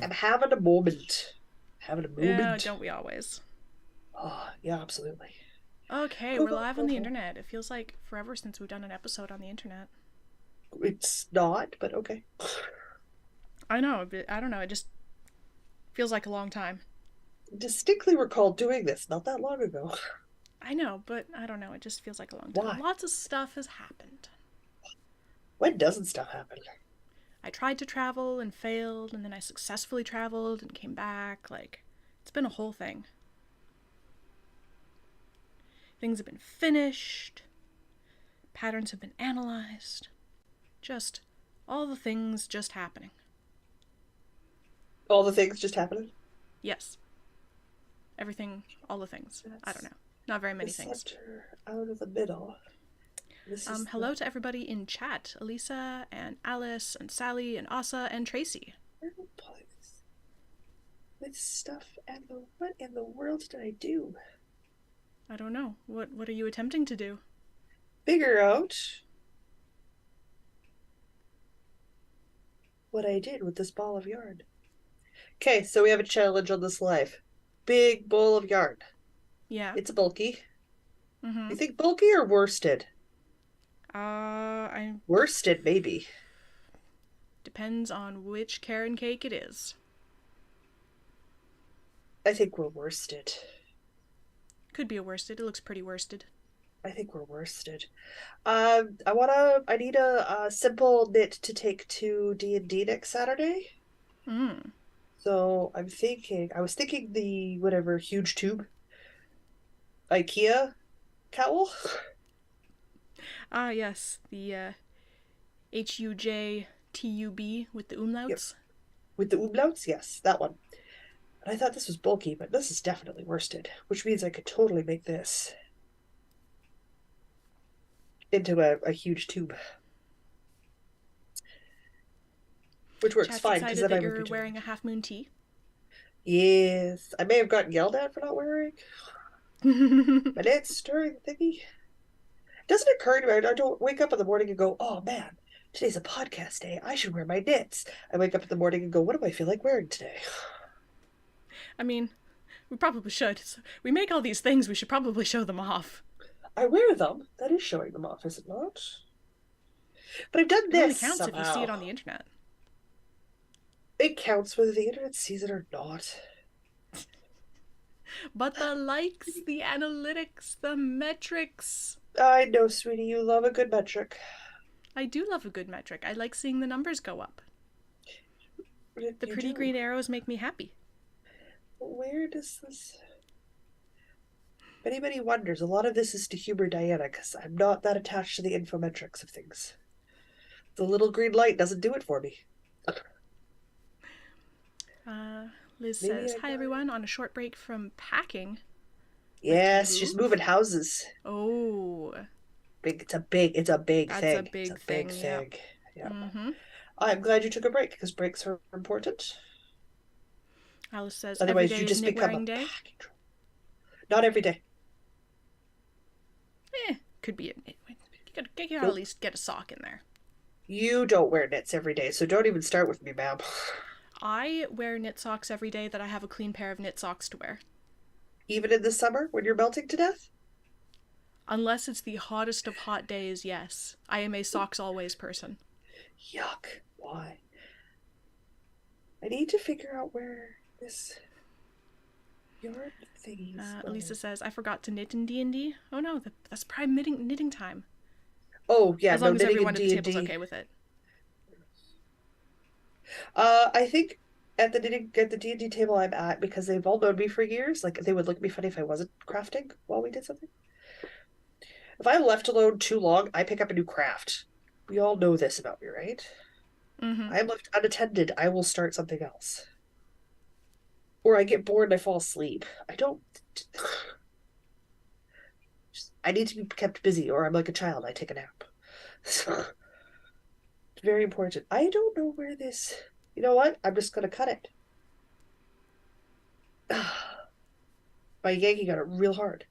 I'm having a moment. Having a Yeah, moment. don't we always? Oh, yeah, absolutely. Okay, Go, we're go, live on go, the go. internet. It feels like forever since we've done an episode on the internet. It's not, but okay. I know, but I don't know. It just feels like a long time. Distinctly recall doing this not that long ago. I know, but I don't know. It just feels like a long time. Why? Lots of stuff has happened. When doesn't stuff happen? I tried to travel and failed, and then I successfully traveled and came back. Like, it's been a whole thing. Things have been finished, patterns have been analyzed. Just all the things just happening. All the things just happening? Yes, everything, all the things. I don't That's know. Not very the many things. center out of the middle. This is the Hello to everybody in chat. Elisa and Alice and Sally and Asa and Tracy. place with stuff and what in the world did I do? I don't know. What are you attempting to do? Figure out what I did with this ball of yarn. Okay, so we have a challenge on this live. Big bowl of yarn. Yeah. It's bulky. Mm-hmm. You think bulky or worsted? I Worsted, maybe. depends on which Karen cake it is. I think we're worsted. Could be a worsted. It looks pretty worsted. I think we're worsted. I need a simple knit to take to D&D next Saturday. Mm. So I was thinking the whatever Huj Tub IKEA cowl. Ah, yes, the HUJTUB with the Yep, umlauts. with the umlauts, yes, that one. And I thought this was bulky, but this is definitely worsted, which means I could totally make this into a huge tube, which works Chat's fine because excited then I that would be you're doing wearing a it. half moon tee. Yes, I may have gotten yelled at for not wearing my knits during the thingy. Doesn't occur to me. I don't wake up in the morning and go, "Oh man, today's a podcast day. I should wear my knits." I wake up in the morning and go, "What do I feel like wearing today?" I mean, we probably should. We make all these things, we should probably show them off. I wear them. That is showing them off, is it not? But I've done It only this counts if you see it somehow. on the internet. It counts whether the internet sees it or not. But the likes, the analytics, the metrics. I know, sweetie, you love a good metric. I do love a good metric. I like seeing the numbers go up. The You pretty do. green arrows make me happy. Where does this? If anybody wonders, a lot of this is to humor Diana because I'm not that attached to the infometrics of things. The little green light doesn't do it for me. Liz Maybe says, I "Hi got it. everyone, on a short break from packing. Like to Yes, she's moving move? houses. Oh, Big. It's a big that's a thing. It's big a big thing, yep. thing. Yeah. Mm-hmm. I'm glad you took a break because breaks are important. Alice says, every Otherwise, you day is just knit become a wearing day. packing troll. Not every day. Could be. You gotta at Nope. least get a sock in there. You don't wear knits every day, so don't even start with me, ma'am. I wear knit socks every day that I have a clean pair of knit socks to wear. Even in the summer when you're melting to death? Unless it's the hottest of hot days, yes. I am a socks always person. Yuck. Why? I need to figure out where this yarn thingy is Elisa going. says, I forgot to knit in D&D. Oh no, that's prime knitting time. Oh, yeah, As no long as knitting in everyone at the table's D&D. okay with it. I think at the D&D table I'm at, because they've all known me for years, like they would look at me funny if I wasn't crafting while we did something. If I'm left alone too long, I pick up a new craft. We all know this about me, right? Mm-hmm. I'm left unattended, I will start something else. Or I get bored and I fall asleep. I don't. I need to be kept busy, or I'm like a child. I take a nap. So, it's very important. I don't know where this. You know what? I'm just gonna cut it. My yanking got it real hard.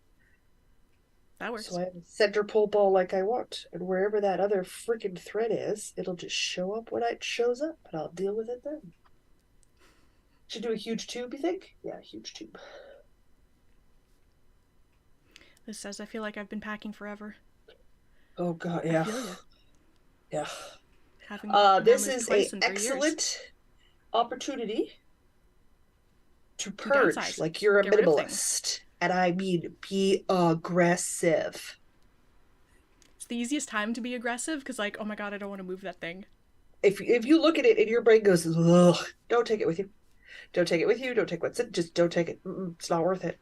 That So works. I have a center pull ball like I want. And wherever that other freaking thread is, it'll just show up when it shows up, and I'll deal with it then. Should do a huge tube, you think? Yeah, huge tube. This says I feel like I've been packing forever. Oh God, I yeah, feel you. yeah. Having now This moved is twice a in 3 years. excellent opportunity to To purge downsize. like you're a Get rid of things. minimalist. And I mean be aggressive. It's the easiest time to be aggressive because, like, oh my god, I don't want to move that thing. If you look at it and your brain goes, ugh, don't take it with you. Don't take it with you. Don't take what's in. Just don't take it. It's not worth it.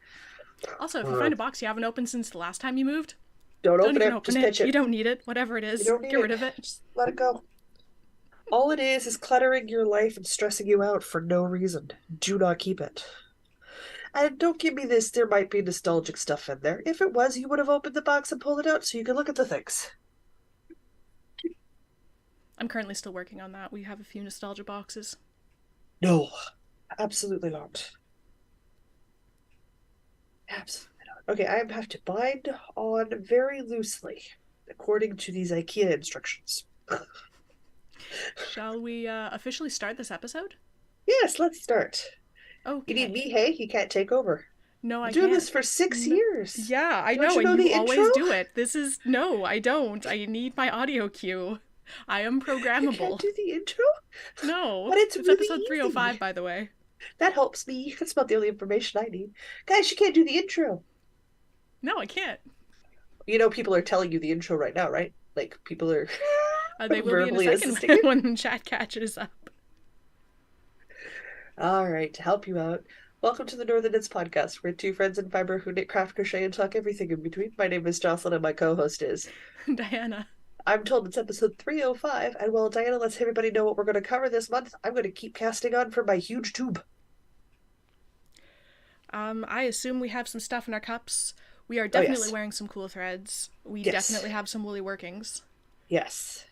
Also, if you Uh, find a box you haven't opened since the last time you moved, don't don't open even it. open Just it. pitch You it. don't need it. Whatever it You is, don't need get rid it. of it. Just let it go. All it is cluttering your life and stressing you out for no reason. Do not keep it. And don't give me this, there might be nostalgic stuff in there. If it was, you would have opened the box and pulled it out so you could look at the things. I'm currently still working on that. We have a few nostalgia boxes. No, absolutely not. Absolutely not. Okay, I have to bind on very loosely, according to these IKEA instructions. Shall we officially start this episode? Yes, let's start. You need Okay. me, hey? You can't take over. No, I'm I doing this can't. for 6 years. Yeah, I Don't know, you and know you the intro? always do it. This is. No, I don't. I need my audio cue. I am You can't programmable. do the intro? No. But it's It's really episode 305, easy. by the way. That helps me. That's about the only information I need. Guys, you can't do the intro. No, I can't. You know, people are telling you the intro right now, right? Like, people are They will be in a verbally second assisting you. when chat catches up. All right, to help you out, welcome to the Northern Knits Podcast. We're two friends in fiber who knit, craft, crochet, and talk everything in between. My name is Jocelyn, and my co-host is... Diana. I'm told it's episode 305, and while Diana lets everybody know what we're going to cover this month, I'm going to keep casting on for my huge tube. I assume we have some stuff in our cups. We are Oh, definitely yes. wearing some cool threads. We Yes. definitely have some woolly workings. Yes.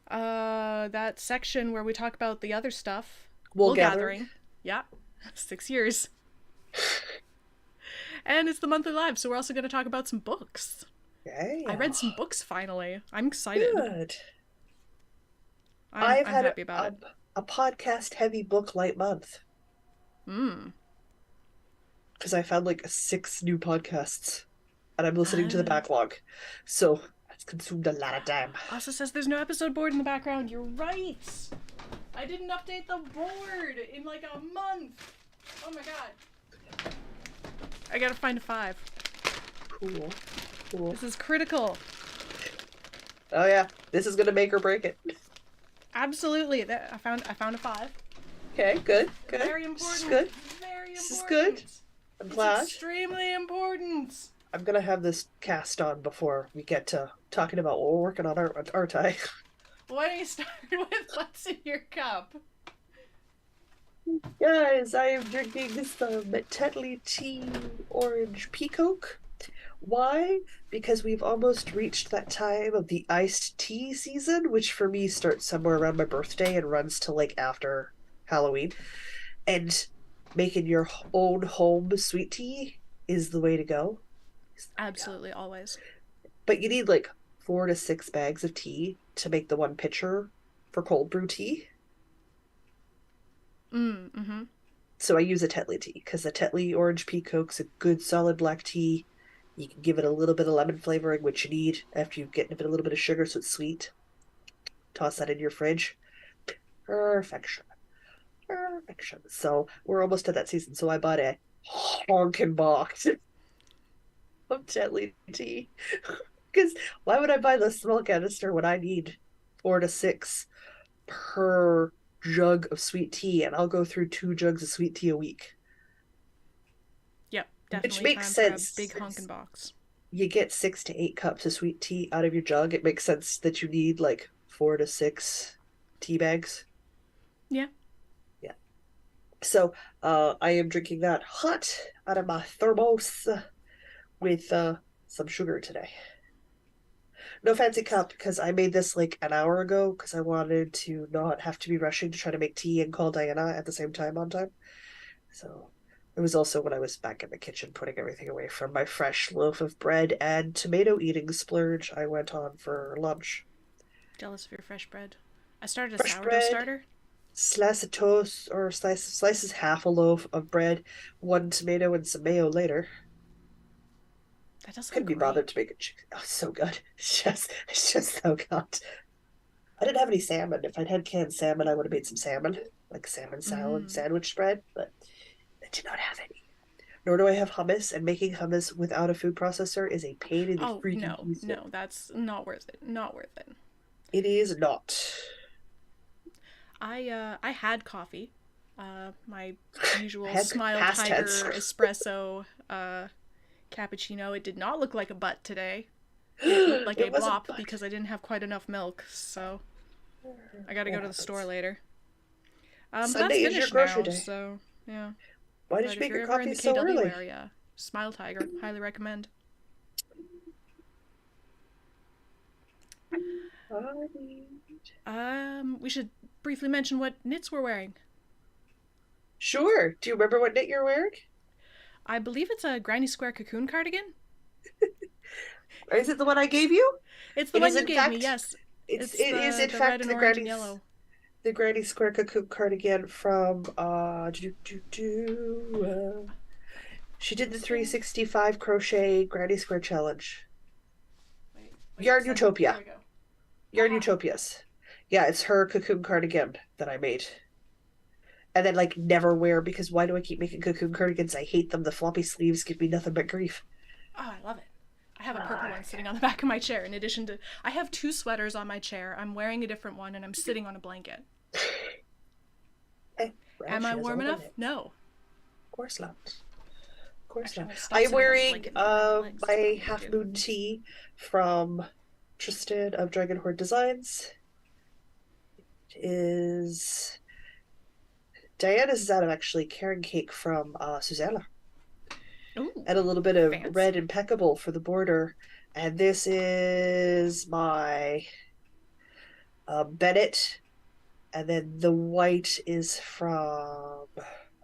That section where we talk about the other stuff. Wool gathering. Yeah. 6 years. And it's the monthly live, so we're also going to talk about some books. Yeah. I read some books finally. I'm excited. Good. I'm had happy about it. a podcast heavy book light month. Mm. Because I found like 6 new podcasts and I'm listening to the backlog. So it's consumed a lot of time. Also says there's no episode board in the background. You're right. I didn't update the board in like a month. Oh my god. I gotta find a 5. Cool. This is critical. Oh yeah, this is gonna make or break it. Absolutely. I found a 5. Okay, good. Very important. This is good. Very important. This is good. I'm glad. It's extremely important. I'm gonna have this cast on before we get to talking about what we're working on, aren't I? Why don't you start with what's in your cup? Guys, I am drinking some Tetley Tea Orange Peacock. Why? Because we've almost reached that time of the iced tea season, which for me starts somewhere around my birthday and runs to like after Halloween. And making your own home sweet tea is the way to go. Absolutely, always. But you need like 4 to 6 bags of tea to make the 1 pitcher for cold brew tea. Mm-hmm. So I use a Tetley tea because the Tetley Orange Peacock's a good solid black tea. You can give it a little bit of lemon flavoring, which you need after you get a little bit of sugar so it's sweet. Toss that in your fridge. Perfection. So we're almost at that season. So I bought a honking box of Tetley tea. Because why would I buy the small canister when I need 4 to 6 per jug of sweet tea, and I'll go through 2 jugs of sweet tea a week. Yep, definitely. Which makes time sense. For a big honkin' box. You get 6 to 8 cups of sweet tea out of your jug. It makes sense that you need like 4 to 6 tea bags. Yeah. Yeah. So I am drinking that hot out of my thermos with some sugar today. No fancy cup because I made this like an hour ago because I wanted to not have to be rushing to try to make tea and call Diana at the same time on time. So it was also when I was back in the kitchen putting everything away from my fresh loaf of bread and tomato eating splurge I went on for lunch. Jealous of your fresh bread. I started a Fresh sourdough bread. starter. slice a toast or slices half a loaf of bread, one tomato, and some mayo later. That does sound Couldn't be great. bothered to make a chicken. Oh, so good. It's just so good. I didn't have any salmon. If I'd had canned salmon, I would have made some salmon, like salmon salad Mm. sandwich spread, but I did not have any. Nor do I have hummus, and making hummus without a food processor is a pain in the Oh, freaking no, beast. no, that's not worth it. Not worth it. It is not. I had coffee. My usual Heck, Smile past tense. Tiger espresso cappuccino. It did not look like a butt today. It looked like a It wasn't, blop but because I didn't have quite enough milk, so I gotta it go to the store happens. later. But that's Sunday is your finished grocery now, day. so yeah. Why did But you if make you're your ever in coffee the so KW early? area, Smile Tiger, highly recommend. We should briefly mention what knits we're wearing. Sure. Do you remember what knit you're wearing? I believe it's a granny square cocoon cardigan. Or is it the one I gave you? It's the It one is you in gave me. fact Yes, it it's is the in the red fact and orange and yellow. the Granny Square Cocoon cardigan from she did the This is 365 crochet Granny Square challenge. wait a Yarn second. There Utopia. we go. Yarn Aha! Utopias. Yeah, it's her cocoon cardigan that I made. And then like never wear because why do I keep making cocoon cardigans? I hate them. The floppy sleeves give me nothing but grief. Oh, I love it. I have a purple Ah, one sitting on the back of my chair. In addition to, I have two sweaters on my chair. I'm wearing a different one, and I'm sitting on a blanket. well, Am I she has warm all the enough? knits. No. Of course not. Of course Actually, I'm not. gonna I stop am sitting on the wearing blanket and open my legs to my give half you. moon tee from Tristan of Dragon Horde Designs. It is Diana's is out of actually Karen Cake from Susanna. Ooh, And a little bit of red fancy. impeccable for the border. And this is my Bennett. And then the white is from,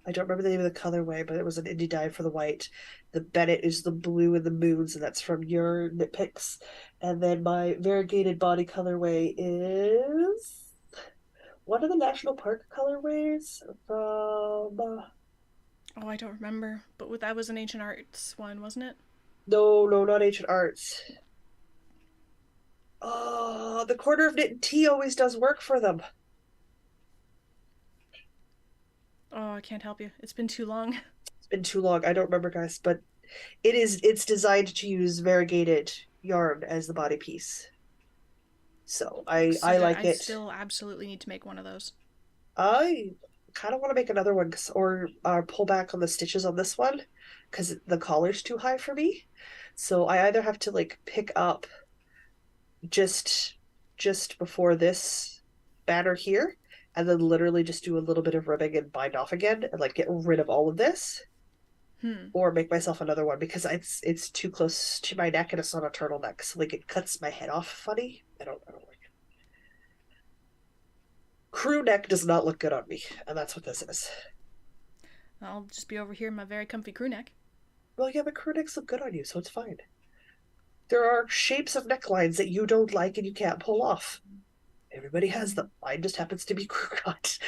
I don't remember the name of the colorway, but it was an indie dye for the white. The Bennett is the blue and the moons, and that's from your Nitpicks. And then my variegated body colorway is one of the national park colorways from, Oh, I don't remember. But that was an ancient arts one, wasn't it? no, not Ancient Arts. Oh, the corner of knit and tea always does work for them. Oh, I can't help you. It's been too long. It's been too long. I don't remember, guys, but it's designed to use variegated yarn as the body piece. So It looks so I good. like I it. still absolutely need to make one of those. I kind of want to make another one or pull back on the stitches on this one because the collar's too high for me. So I either have to like pick up just just before this banner here and then literally just do a little bit of ribbing and bind off again and like get rid of all of this Hmm. or make myself another one because it's too close to my neck and it's not a turtleneck. So like it cuts my head off funny. I don't like it. Crew neck does not look good on me, and that's what this is. I'll just be over here in my very comfy crew neck. Well, yeah, but crew necks look good on you, so it's fine. There are shapes of necklines that you don't like and you can't pull off. Everybody has them. Mine just happens to be crew cut.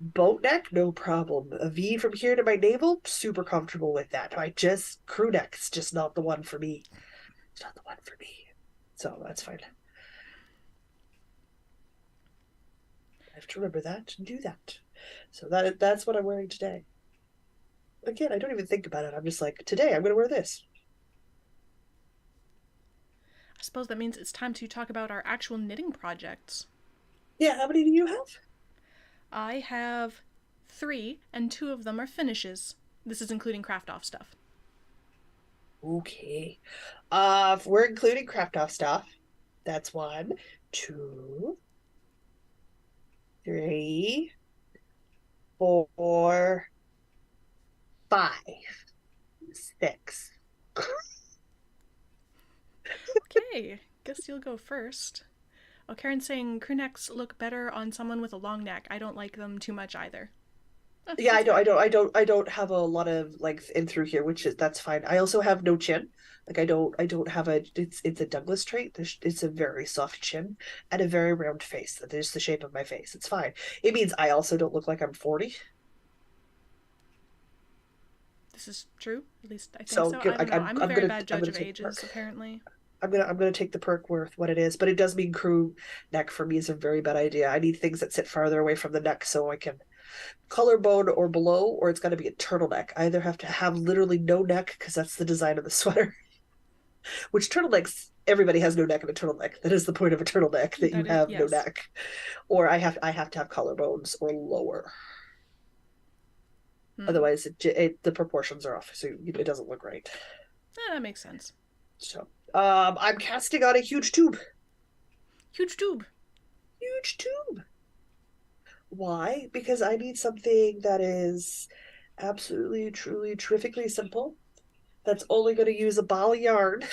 Boat neck, no problem. A V from here to my navel, super comfortable with that. I just crew neck's just not the one for me. It's not the one for me. So that's fine. I have to remember that and do that. So that's what I'm wearing today. Again, I don't even think about it. I'm just like, today I'm gonna wear this. I suppose that means it's time to talk about our actual knitting projects. Yeah, how many do you have? I have three, and two of them are finishes. This is including craft off stuff. Okay. If we're including craft off stuff, that's one, two, three, four, five, six. Okay, guess you'll go first. Oh, Karen's saying crew necks look better on someone with a long neck. I don't like them too much either. Yeah, That's fair. I don't have a lot of length in through here, which is that's fine. I also have no chin. Like I don't have a. It's a Douglas trait. It's a very soft chin and a very round face. That is the shape of my face. It's fine. It means I also don't look like I'm 40. This is true. At least I think So so. I don't know. I'm a very bad I'm judge gonna of take the perk. ages, apparently. I'm gonna take the perk worth what it is, but it does mean crew neck for me is a very bad idea. I need things that sit farther away from the neck so I can collarbone or below, or it's got to be a turtleneck. I either have to have literally no neck because that's the design of the sweater, which turtlenecks everybody has no neck in a turtleneck. That is the point of a turtleneck that you That is, have no yes. neck, or I have to have collarbones or lower. Hmm. Otherwise, the proportions are off, so it doesn't look right. That makes sense. So, I'm casting on a huge tube. Huj Tub. Huge tube. Why? Because I need something that is absolutely, truly, terrifically simple. That's only going to use a ball of yarn,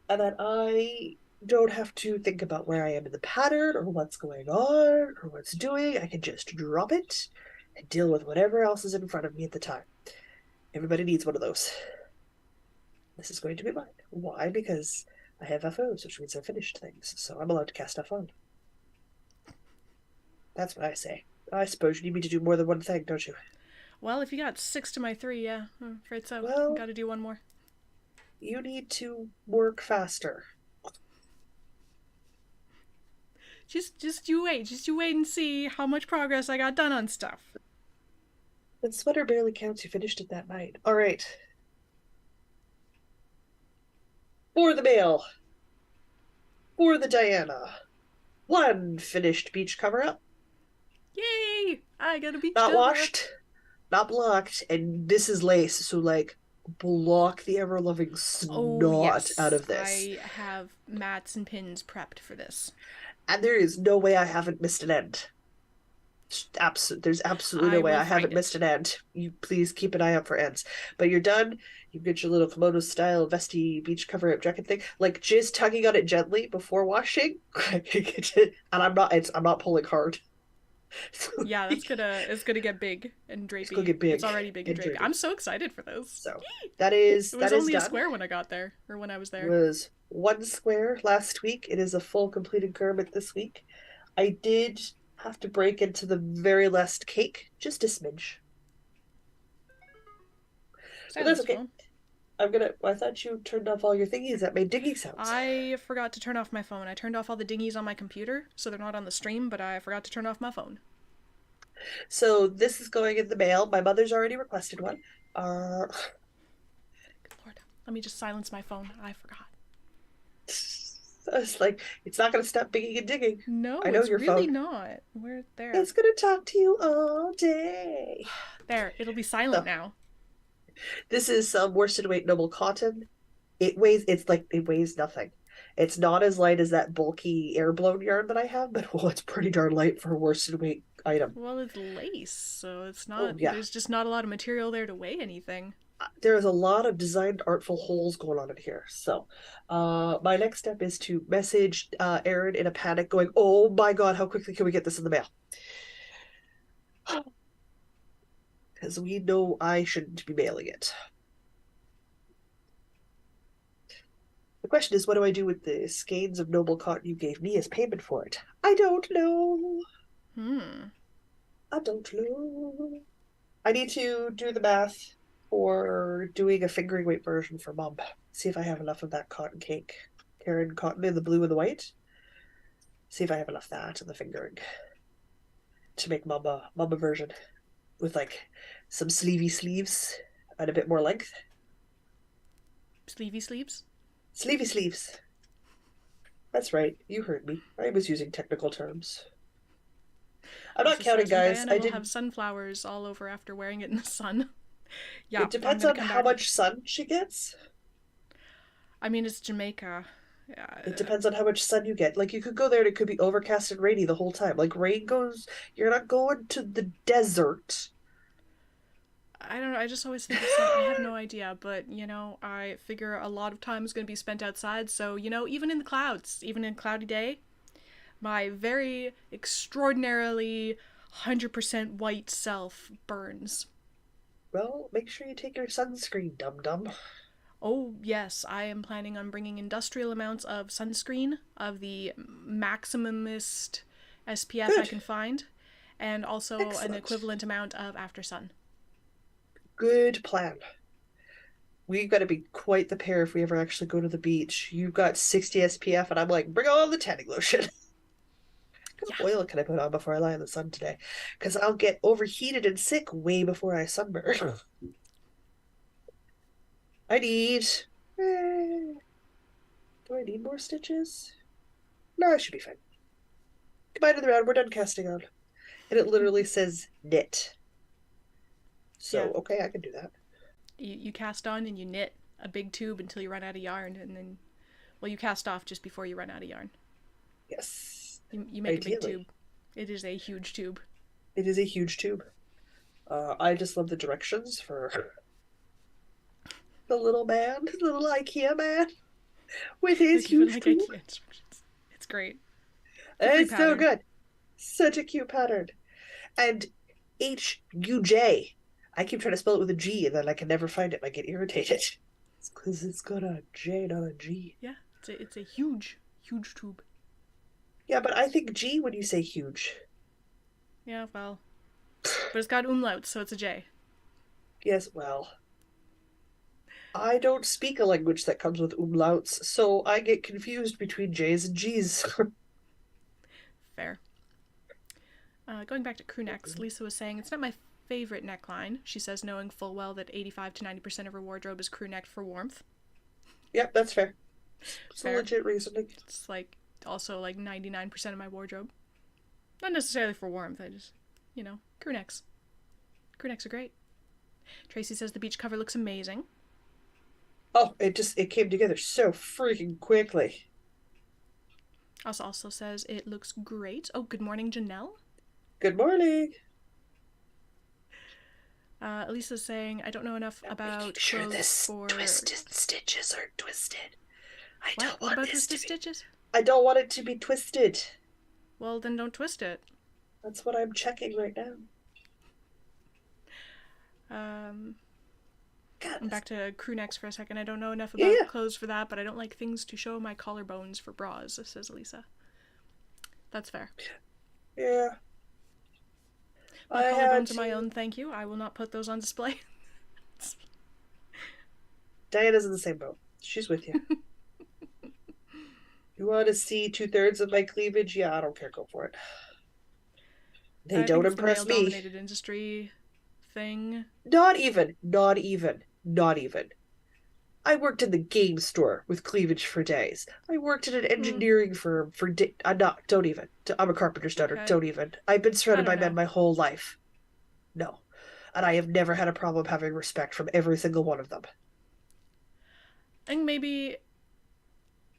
and that I don't have to think about where I am in the pattern or what's going on or what's doing. I can just drop it and deal with whatever else is in front of me at the time. Everybody needs one of those. This is going to be mine. Why? Because I have FOs, which means I finished things, so I'm allowed to cast stuff on. That's what I say. I suppose you need me to do more than one thing, don't you? Well, if you got 6 to my 3, yeah, I'm afraid so. Well, Gotta do one more. you need to work faster. Just you wait. Just you wait and see how much progress I got done on stuff. The sweater barely counts. You finished it that night. All right. For the male. For the Diana. One finished beach cover up. Yay! I got a beach Not cover up. washed, not blocked. And this is lace. So, like, block the ever loving Oh, snot out yes. of this. I have mats and pins prepped for this. And there is no way I haven't missed an end. There's absolutely no I way will I find haven't missed it. an end. You please keep an eye out for ends. But you're done. You get your little kimono style vesty beach cover up jacket thing. Like just tugging on it gently before washing. And I'm not pulling hard. So Yeah, it's gonna get big and it's gonna drapey. get It's big already big and and drapey. I'm drippy. so excited for this. So Yee! It that was is only a done. square when I got there, or when I was It there. was one square last week. It is a full completed garment this week. I did have to break into the very last cake, just a smidge. But that's Silence okay. phone. I thought you turned off all your thingies that made dinghy sounds. I forgot to turn off my phone. I turned off all the dingies on my computer, so they're not on the stream, but I forgot to turn off my phone. So this is going in the mail. My mother's already requested one. Uh, Good lord. Let me just silence my phone. I forgot. it's like it's not going to stop binging and digging. I No, know it's your really phone. not. We're there. It's going to talk to you all day. There, it'll be silent So now. this is some worsted weight noble cotton. It weighs nothing. It's not as light as that bulky air blown yarn that I have, but well, it's pretty darn light for a worsted weight item. Well, it's lace, so it's Oh not. yeah, There's just not a lot of material there to weigh anything. there is a lot of designed artful holes going on in here. So, my next step is to message Erin in a panic, going, "Oh my God, how quickly can we get this in the mail?" Because we know I shouldn't be mailing it. The question is, what do I do with the skeins of noble cotton you gave me as payment for it? I don't know. Hmm. I don't know. I need to do the math for doing a fingering weight version for Mom. See if I have enough of that cotton cake. Karen cotton in the blue and the white. See if I have enough of that in the fingering to make Mama version with like some sleevey sleeves and a bit more length. Sleevey sleeves? Sleevey sleeves. That's right. You heard me. I was using technical terms. I'm not Also counting, says, and guys. Diana I will have didn't. sunflowers all over after wearing it in the sun. Yeah, It I'm depends gonna on come how back with. much sun she gets. I mean, it's Jamaica. It Yeah, depends on how much sun you get. Like you could go there and it could be overcast and rainy the whole time. Like rain goes, you're not going to the desert. I don't know. I just always think of sun. I have no idea, but I figure a lot of time is going to be spent outside. So even in the clouds, even in a cloudy day, My very extraordinarily 100% white self burns. Well, make sure you take your sunscreen, dum-dum. Oh, yes, I am planning on bringing industrial amounts of sunscreen of the maximumist SPF I Good. can find, and also an Excellent. equivalent amount of after sun. Good plan. We've got to be quite the pair if we ever actually go to the beach. You've got 60 SPF, and I'm like, bring on the tanning lotion. Yeah. What oil can I put on before I lie in the sun today? Because I'll get overheated and sick way before I sunburn. I need. Do I need more stitches? No, I should be fine. Goodbye to the round. We're done casting on. And it literally says knit. Yeah. So, okay, I can do that. You cast on and you knit a big tube until you run out of yarn, and then, well, you cast off just before you run out of yarn. Yes. You make Ideally. a big tube. It is a huge tube. It is a huge tube. I just love the directions for the little man, the little IKEA man with his huge like tube. IKEA instructions. It's great. It's so good. Such a cute pattern. And HUJ. I keep trying to spell it with a G and then I can never find it and I get irritated. It's because it's got a J, not a G. Yeah, it's a huge, huge tube. Yeah, but I think G when you say huge. Yeah, well. But it's got umlauts, so it's a J. Yes, well. I don't speak a language that comes with umlauts, so I get confused between J's and G's. Fair. Going back to crew necks, Lisa was saying it's not my favorite neckline. She says, knowing full well that 85 to 90% of her wardrobe is crew necked for warmth. Yep, that's fair. It's Fair. a legit reasoning. It's like also like 99% of my wardrobe. Not necessarily for warmth, I just, crew necks. Crew necks are great. Tracy says the beach cover looks amazing. Oh, it came together so freaking quickly. Also says it looks great. Oh, good morning, Janelle. Good morning. Elisa's saying, I don't know enough about sure clothes this for... twisted stitches aren't twisted. What about twisted stitches? I don't want it to be twisted. Well, then don't twist it. That's what I'm checking right now. I'm back to crew necks for a second. I don't know enough about clothes for that, but I don't like things to show my collarbones for bras, says Elisa. That's fair. Yeah. My collarbones are my own, thank you. I will not put those on display. Diana's in the same boat. She's with you. You want to see 2/3 of my cleavage? Yeah, I don't care. Go for it. They don't impress me. Male-dominated industry thing. Not even. I worked in the game store with cleavage for days. I worked in an engineering firm for don't even. I'm a carpenter's daughter. Okay. Don't even. I've been surrounded by men my whole life. No. And I have never had a problem having respect from every single one of them. I think maybe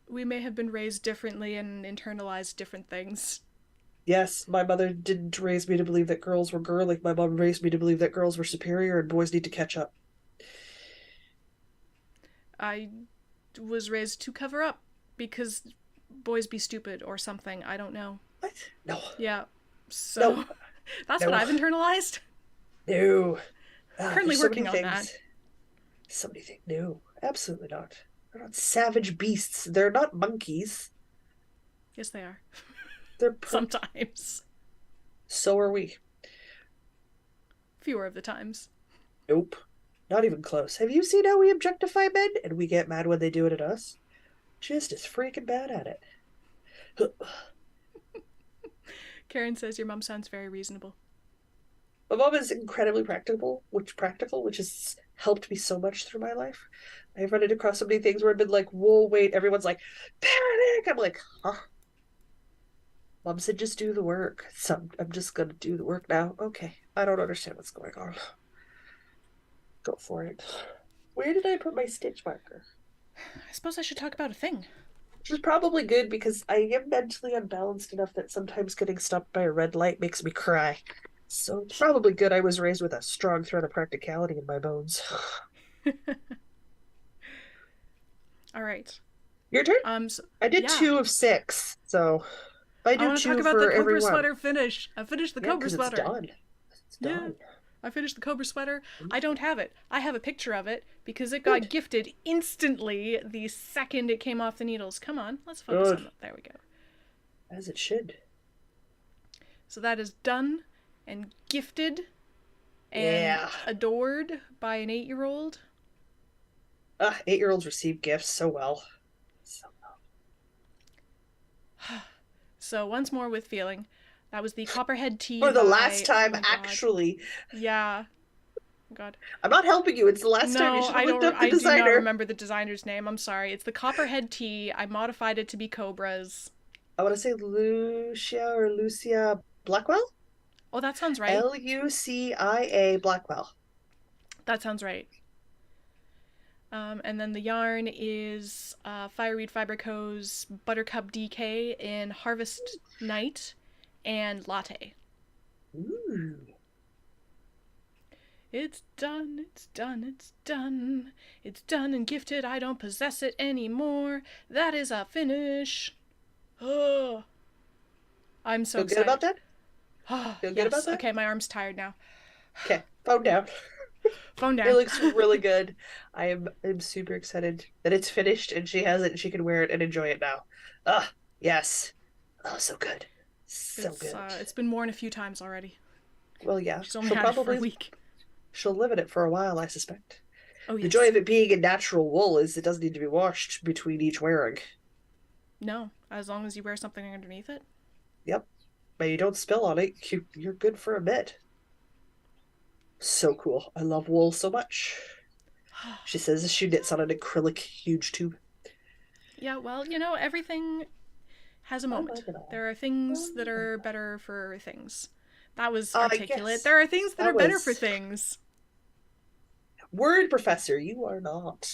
we may have been raised differently and internalized different things. Yes, my mother didn't raise me to believe that girls were girly. My mom raised me to believe that girls were superior and boys need to catch up. I was raised to cover up because boys be stupid or something. I don't know. What? No. Yeah. So that's what I've internalized. No. Currently working on that. So many things. No, absolutely not. They're not savage beasts. They're not monkeys. Yes, they are. They're sometimes. So are we. Fewer of the times. Nope. Not even close. Have you seen how we objectify men and we get mad when they do it at us? Just as freaking bad at it. Karen says your mom sounds very reasonable. My mom is incredibly practical, which has helped me so much through my life. I've run across so many things where I've been like, whoa, wait, everyone's like, panic! I'm like, huh? Mom said just do the work. So I'm just gonna do the work now. Okay, I don't understand what's going on. Go for it. Where did I put my stitch marker? I suppose I should talk about a thing. Which is probably good because I am mentally unbalanced enough that sometimes getting stopped by a red light makes me cry. So it's probably good I was raised with a strong thread of practicality in my bones. All right. Your turn? I did 2 of 6, so... I I do want to talk too about the for Cobra everyone. Sweater finish. I finished the Yeah, Cobra because it's Sweater. done. It's Yeah. done. I finished the Cobra Sweater. I don't have it. I have a picture of it because it got Good. gifted instantly the second it came off the needles. Come on, let's focus Good. on that. There we go. As it should. So that is done and gifted and Yeah. adored by an 8-year-old. 8-year-olds receive gifts so well. So So once more with feeling. That was the Copperhead Tea for the last by, oh time, my god. actually. Yeah. God. I'm not helping you. It's the last time. You No, should have I looked don't. up the I do not designer. remember the designer's name. I'm sorry. It's the Copperhead Tea. I modified it to be cobras. I want to say Lucia Blackwell? Oh, that sounds right. Lucia Blackwell. That sounds right. And then the yarn is Fireweed Fiber Co.'s Buttercup DK in Harvest Night and Latte. Ooh. It's done, it's done, it's done. It's done and gifted, I don't possess it anymore. That is a finish. Oh, I'm so Feel good excited. about that? Oh, Feel good about yes. that? Okay, my arm's tired now. Okay, phone down. Phone down. It looks really good. I'm super excited that it's finished and she has it and she can wear it and enjoy it now. Yes. Oh, so good. So good. It's been worn a few times already. Well, yeah. She's only had it for a week. She'll live in it for a while, I suspect. Oh, yes. The joy of it being in natural wool is it doesn't need to be washed between each wearing. No, as long as you wear something underneath it. Yep. But you don't spill on it, you're good for a bit. So cool. I love wool so much. She says she knits on an acrylic Huj Tub. Yeah, well, everything has a moment. There are things that are better for things. That was articulate. Yes. There are things that are better for things. Word professor, you are not.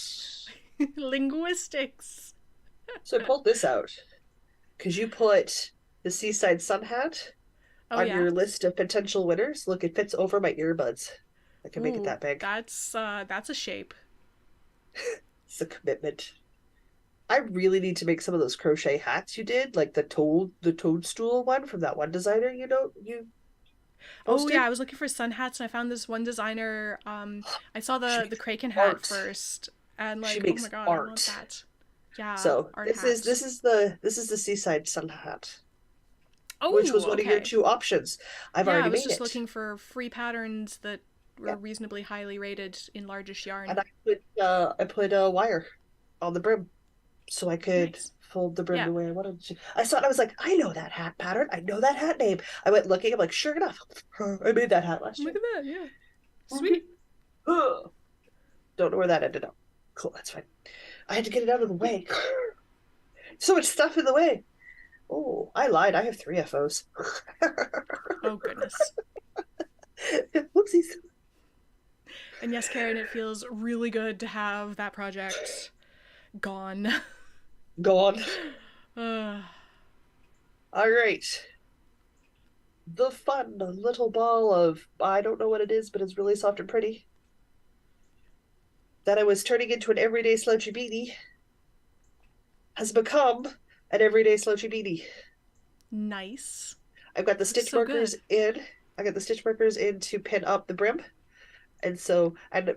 Linguistics. So I pulled this out because you put the Seaside Sun Hat on your list of potential winners. Look, it fits over my earbuds. I can make it that big. That's a shape. It's a commitment. I really need to make some of those crochet hats you did, like the toadstool one from that one designer you posted. Oh yeah, I was looking for sun hats and I found this one designer. I saw the Kraken hat first, and like, oh my god, I want that. Yeah. So this is the Seaside Sun Hat. Oh, which was one of your two options. I've already made it. I was just looking for free patterns that were reasonably highly rated in largish yarn. And I put a wire on the brim so I could fold the brim the way I wanted to. I saw it, I was like, I know that hat pattern. I know that hat name. I went looking, I'm like, sure enough, I made that hat last year. Look at that, yeah. Sweet. Don't know where that ended up. Cool, that's fine. I had to get it out of the way. So much stuff in the way. Oh, I lied. I have 3 FOs. Oh, goodness. Whoopsies. And yes, Karen, it feels really good to have that project gone. Gone. All right. The fun little ball of, I don't know what it is, but it's really soft and pretty, that I was turning into an Everyday Slouchy Beanie has become an Everyday Slouchy Beanie. Nice. I've got the stitch markers in. I got the stitch markers in to pin up the brim. And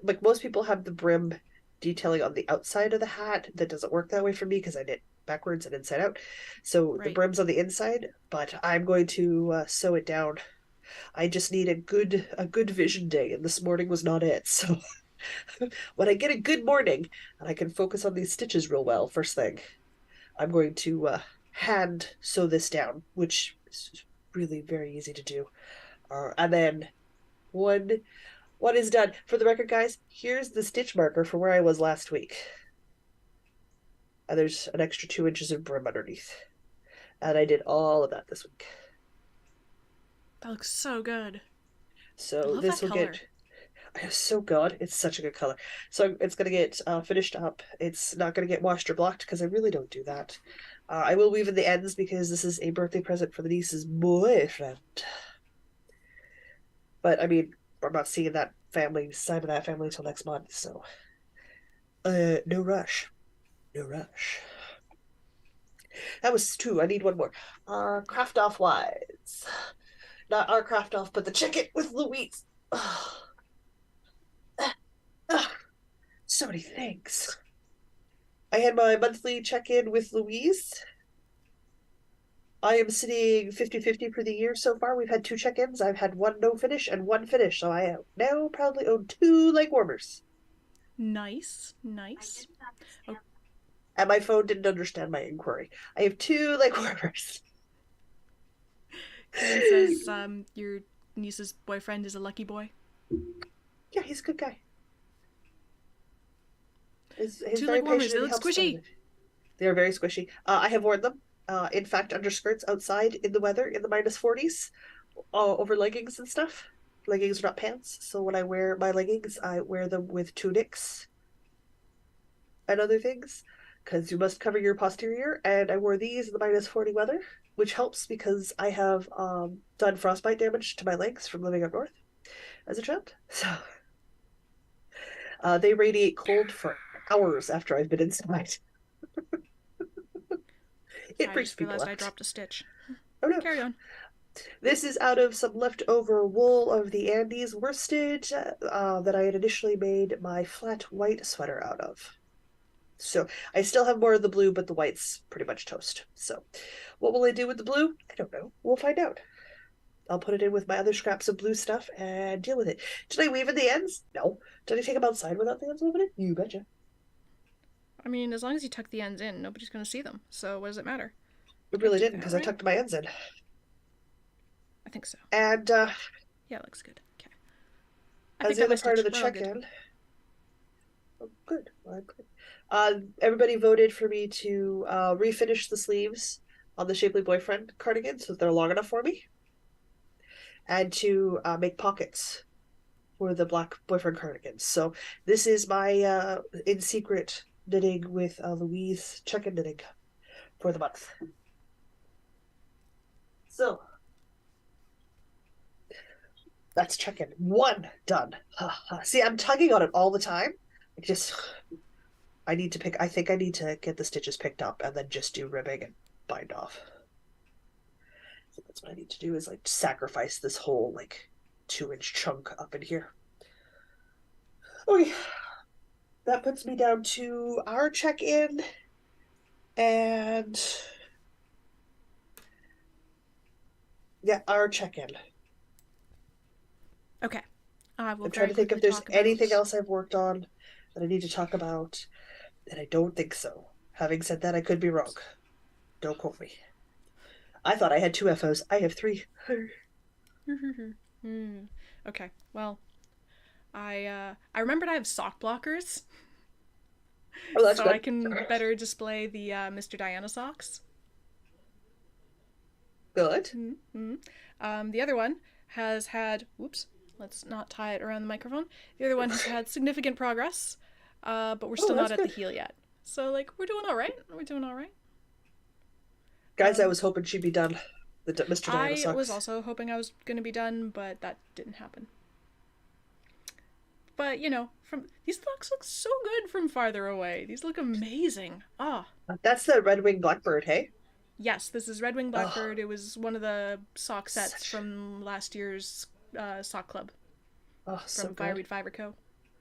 like most people have the brim detailing on the outside of the hat. That doesn't work that way for me because I knit backwards and inside out. So the brim's on the inside, but I'm going to sew it down. I just need a good vision day, and this morning was not it. So when I get a good morning and I can focus on these stitches real well, first thing, I'm going to hand sew this down, which is really very easy to do. And then one is done. For the record, guys, here's the stitch marker for where I was last week. And there's an extra 2 inches of brim underneath. And I did all of that this week. That looks so good. So this will get... It's so good. It's such a good color. So it's going to get finished up. It's not going to get washed or blocked because I really don't do that. I will weave in the ends because this is a birthday present for the niece's boyfriend. But I mean, I'm not seeing that side of that family until next month, so no rush. No rush. That was two. I need one more. Craft off wise. Not our craft off, but the chicken with Louise. Oh, so many things. I had my monthly check-in with Louise. I am sitting 50-50 for the year so far. We've had two check-ins. I've had one no finish and one finish, so I now proudly own two leg warmers. Nice, nice. Oh, And my phone didn't understand my inquiry. I have two leg warmers. Karen says your niece's boyfriend is a lucky boy. Yeah, he's a good guy. He's Two very leg warmers. patient They and look helps squishy. They are very squishy. I have worn them. In fact, underskirts outside in the weather in the -40s over leggings and stuff. Leggings are not pants, so when I wear my leggings, I wear them with tunics and other things because you must cover your posterior. And I wore these in the -40 weather, which helps because I have done frostbite damage to my legs from living up north as a child. So they radiate cold for hours after I've been inside. It I freaks just people realized I out. dropped a stitch. Oh no. Carry on. This is out of some leftover wool of the Andes worsted that I had initially made my flat white sweater out of. So I still have more of the blue, but the white's pretty much toast. So what will I do with the blue? I don't know. We'll find out. I'll put it in with my other scraps of blue stuff and deal with it. Did I weave in the ends? No. Did I take them outside without the ends woven in? You betcha. I mean, as long as you tuck the ends in, nobody's going to see them. So what does it matter? It Did I really do didn't that because I right? tucked my ends in. I think so. And Yeah, it looks good. Okay. I as picked the up my other part of stitch. the We're all good. check-in, oh, good. Well, I'm good. Everybody voted for me to refinish the sleeves on the Shapely Boyfriend cardigan so that they're long enough for me, and to make pockets for the black boyfriend cardigans. So this is my in secret knitting with Louise check-in knitting for the month. So that's check-in one done. See, I'm tugging on it all the time. I need to pick. I think I need to get the stitches picked up and then just do ribbing and bind off. I think that's what I need to do is like sacrifice this whole like 2-inch chunk up in here. Okay, that puts me down to our check-in and yeah, our check-in. Okay. I will I'm trying very to think quickly if there's talk anything about. else I've worked on that I need to talk about, and I don't think so. Having said that, I could be wrong. Don't quote me. I thought I had two FOs. I have three. Okay. Well, I remembered I have sock blockers, Oh, that's so I good. can better display the Mr. Diana socks. Good. Mm-hmm. The other one has had. Whoops. Let's not tie it around the microphone. The other one has had significant progress, but we're Oh, still that's not at the good. heel yet. So like we're doing all right. We're doing all right. Guys, I was hoping she'd be done. The Mr. Diana I was sucks. also hoping I was going to be done, but that didn't happen. But you know, from these socks look so good from farther away. These look amazing. Ah, That's the Red Winged Blackbird, hey? yes, this is Red Wing Oh, Blackbird. It was one of the sock sets such. from last year's sock club Oh, so from good. Fireweed Fiber Co.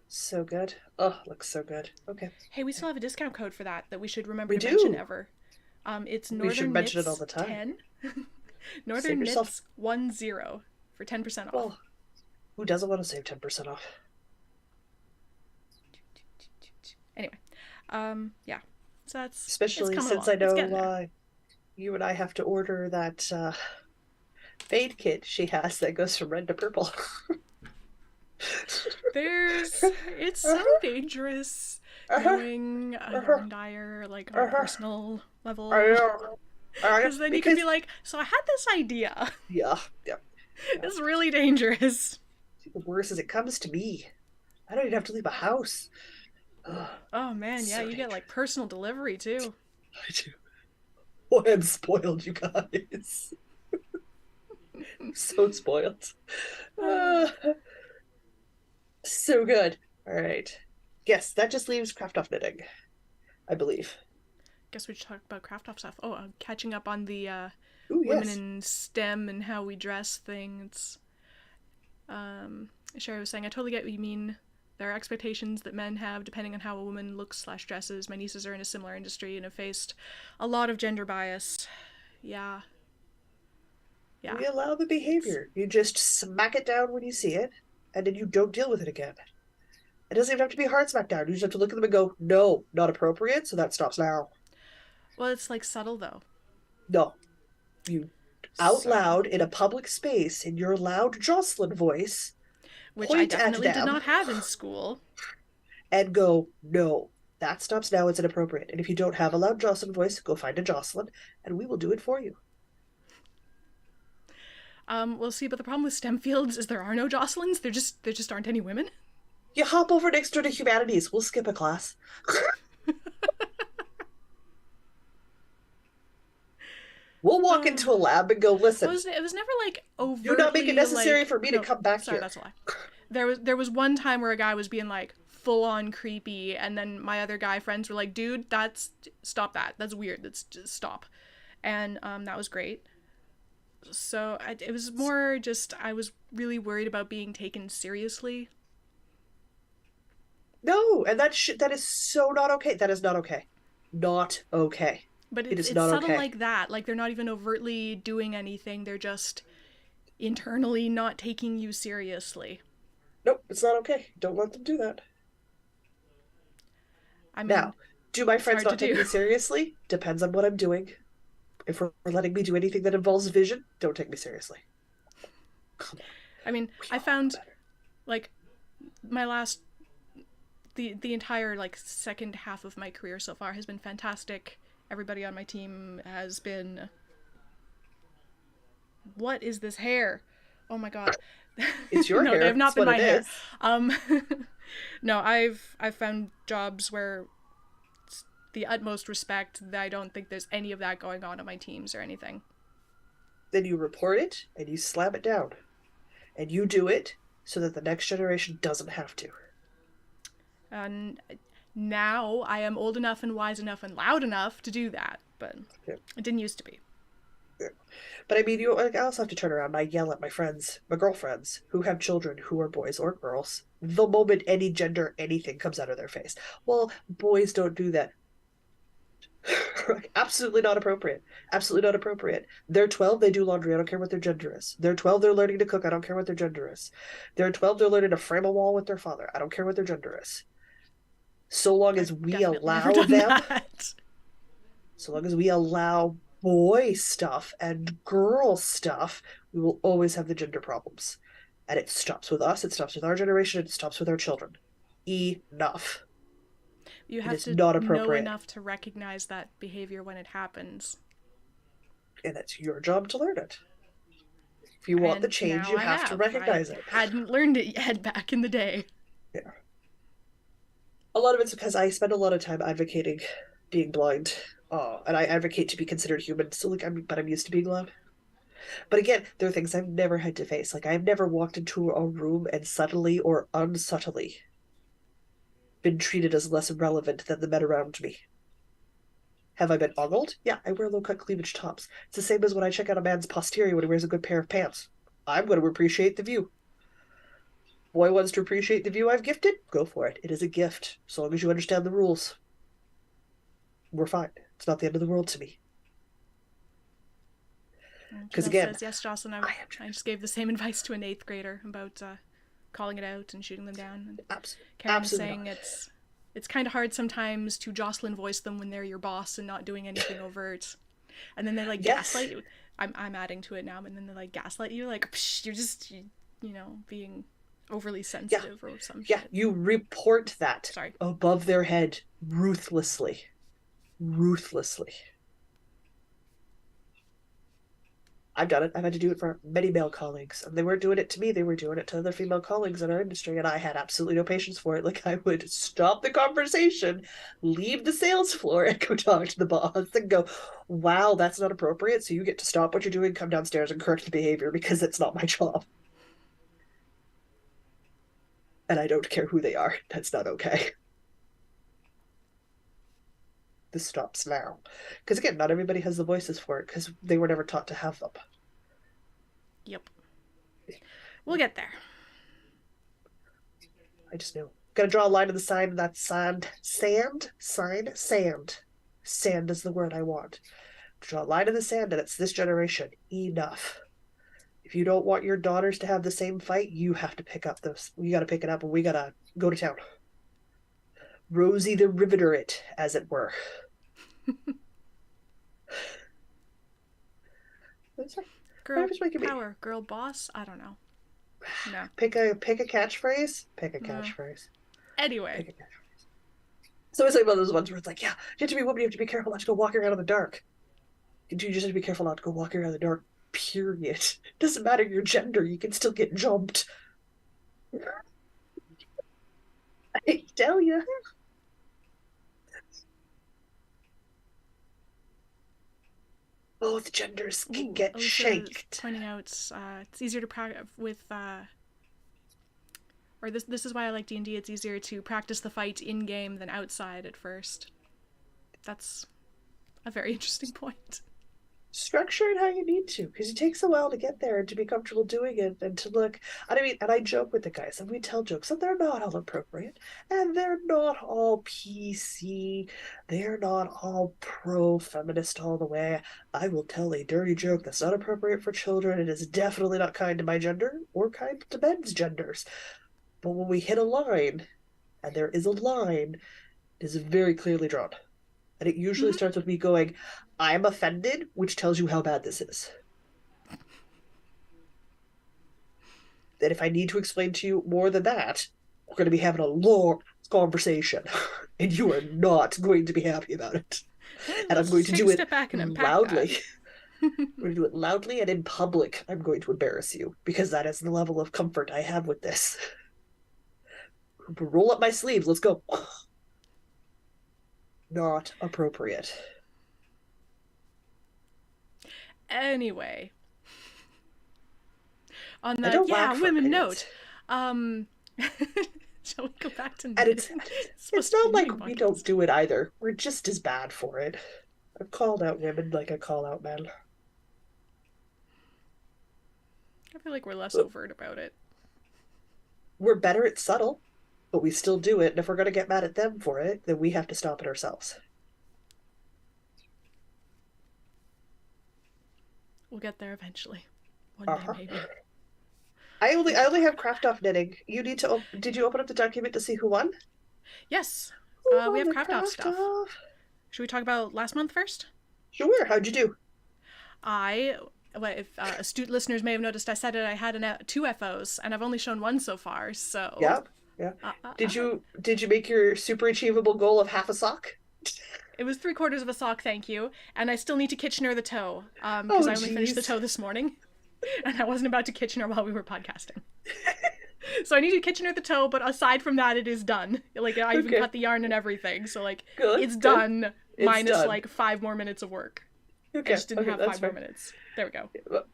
So good. Oh, looks so good. Okay. Hey, we still have a discount code for that we should remember We to mention do. ever. It's We should Northern mention it all Knits the time. 10. Save Northern yourself. Knits 10 for 10% off. Well, who doesn't want to save 10% off? Anyway, yeah. So it's Especially coming since along. I It's getting know there. you and I have to order that fade kit she has that goes from red to purple. It's so Uh-huh, dangerous uh-huh, knowing a uh-huh, yarn dyer like on a uh-huh. personal I level, know. I know. because then you can be Because, like, so I had this idea. yeah, yeah, yeah. It's really dangerous. The worst is it comes to me. I don't even have to leave a house. Ugh, Oh man, yeah, so you get dangerous. like personal delivery too. I do. Boy, I'm spoiled, you guys. So spoiled. Uh, so good. All right. Yes, that just leaves craft off knitting, I believe. guess we should talk about craft off stuff. Oh, catching up on the Ooh, women yes. in STEM and how we dress things. Sherry was saying, I totally get what you mean. There are expectations that men have depending on how a woman looks/dresses. My nieces are in a similar industry and have faced a lot of gender bias. Yeah. Yeah. We allow the behavior. You just smack it down when you see it, and then you don't deal with it again. It doesn't even have to be a hard smack down. You just have to look at them and go, no, not appropriate, so that stops now. Well, it's like subtle though. No. You out So, loud in a public space in your loud Jocelyn voice, which I point at definitely did them not have in school. and go, no, that stops now. It's inappropriate. And if you don't have a loud Jocelyn voice, go find a Jocelyn and we will do it for you. We'll see, but the problem with STEM fields is there are no Jocelyns. There just aren't any women. You hop over next door to humanities. We'll skip a class. We'll walk into a lab and go, listen, It was never like overtly. do not make it necessary like, for me to no, come back sorry, here. that's a lie. There was one time where a guy was being like full on creepy, and then my other guy friends were like, "Dude, stop that. That's weird. That's just stop." And that was great. So it was more just I was really worried about being taken seriously. No, and that is so not okay. That is not okay. Not okay. But It is it's not subtle okay. like that. Like they're not even overtly doing anything. They're just internally not taking you seriously. Nope, it's not okay. Don't let them do that. I Now, mean, do my it's friends hard to not take do. me seriously? Depends on what I'm doing. If we're letting me do anything that involves vision, don't take me seriously. Come on. I mean, We I all know found better. like my last the entire like second half of my career so far has been fantastic. Everybody on my team has been. What is this hair? Oh my god. It's your No, they have hair. not It's been what my it hair. is. Um no, I've found jobs where it's the utmost respect. I don't think there's any of that going on my teams or anything. Then you report it and you slam it down. And you do it so that the next generation doesn't have to. And now I am old enough and wise enough and loud enough to do that, but Yeah. it didn't used to be. Yeah. But I mean, I also have to turn around and I yell at my friends, my girlfriends, who have children who are boys or girls, the moment any gender anything comes out of their face. Well, boys don't do that. Absolutely not appropriate. Absolutely not appropriate. They're 12, they do laundry. I don't care what their gender is. They're 12, they're learning to cook. I don't care what their gender is. They're 12, they're learning to frame a wall with their father. I don't care what their gender is. So long as I've we definitely never allow done them, that. so long as we allow boy stuff and girl stuff, we will always have the gender problems. And it stops with us, it stops with our generation, it stops with our children. Enough. You It have is to not know appropriate. enough to recognize that behavior when it happens. And it's your job to learn it. If you want the And change, now you I have to have. I recognize it. hadn't learned it yet back in the day. Yeah. A lot of it's because I spend a lot of time advocating being blind. And I advocate to be considered human. So like I'm used to being loud. But again, there are things I've never had to face. Like I've never walked into a room and subtly or unsubtly been treated as less relevant than the men around me. Have I been ogled? Yeah, I wear low cut cleavage tops. It's the same as when I check out a man's posterior when he wears a good pair of pants. I'm going to appreciate the view. Boy wants to appreciate the view I've gifted? Go for it. It is a gift. So long as you understand the rules, we're fine. It's not the end of the world to me. Because Janelle again, says, yes, Jocelyn, I am just gave the same advice to an 8th grader about calling it out and shooting them down. And Karen is absolutely saying not. it's kind of hard sometimes to Jocelyn voice them when they're your boss and not doing anything overt. And then they like Yes. gaslight you. I'm adding to it now, and then they like gaslight you, like you're just being overly sensitive or some Yeah, shit. you report that Sorry. above their head ruthlessly. Ruthlessly. I've done it. I've had to do it for many male colleagues. And they weren't doing it to me, they were doing it to other female colleagues in our industry. And I had absolutely no patience for it. Like I would stop the conversation, leave the sales floor, and go talk to the boss and go, wow, that's not appropriate. So you get to stop what you're doing, come downstairs and correct the behavior because it's not my job. And I don't care who they are. That's not okay. This stops now. Because again, not everybody has the voices for it because they were never taught to have them. Yep. We'll get there. I just knew. Gotta draw a line in the sign, and that's sand. Sand? Sign? Sand. Sand is the word I want. Draw a line in the sand, and it's this generation. Enough. If you don't want your daughters to have the same fight, you have to pick up this. We gotta pick it up, and we gotta go to town. Rosie the Riveter it, as it were. Girl power, girl boss. I don't know. No. Pick a catchphrase. Pick a catchphrase. Anyway. Pick a catchphrase. So it's like one of those ones where it's like, yeah, you have to be a woman. You have to be careful not to go walking around in the dark. You just have to be careful not to go walking around in the dark. Period. Doesn't matter your gender. You can still get jumped. I tell you. Both genders can get shanked. Pointing out, it's easier to practice with, or this is why I like D&D. It's easier to practice the fight in game than outside at first. That's a very interesting point. Structure it how you need to, because it takes a while to get there and to be comfortable doing it and to look. And I mean, and I joke with the guys, and we tell jokes, and they're not all appropriate, and they're not all PC, they're not all pro-feminist all the way. I will tell a dirty joke that's not appropriate for children. It is definitely not kind to my gender or kind to men's genders. But when we hit a line, and there is a line, it is very clearly drawn. And it usually starts with me going, I'm offended, which tells you how bad this is. That if I need to explain to you more than that, we're going to be having a long conversation. And you are not going to be happy about it. And I'm going to do it loudly. I'm going to do it loudly and in public. I'm going to embarrass you because that is the level of comfort I have with this. Roll up my sleeves. Let's go. Not appropriate. Anyway, on that women note, shall we go back to knitting? And it's not like we don't do it either. We're just as bad for it. I've called out women like I call out men. I feel like we're less overt about it. We're better at subtle, but we still do it. And if we're going to get mad at them for it, then we have to stop it ourselves. We'll get there eventually. One day, maybe. I only have craft off knitting. You need to. Did you open up the document to see who won? Yes. We have craft off stuff. Should we talk about last month first? Sure. How'd you do? If astute listeners may have noticed, I said I had 2 FOs, and I've only shown 1 so far. So. Yep. Yeah. Did you make your super achievable goal of half a sock? It was 3/4 of a sock, thank you. And I still need to Kitchener the toe, because I only finished the toe this morning. And I wasn't about to Kitchener while we were podcasting. So I need to Kitchener the toe, but aside from that, it is done. Like, I even cut the yarn and everything, so, like, it's done, minus, like, 5 more minutes of work. Okay. I just didn't have 5 more minutes. There we go.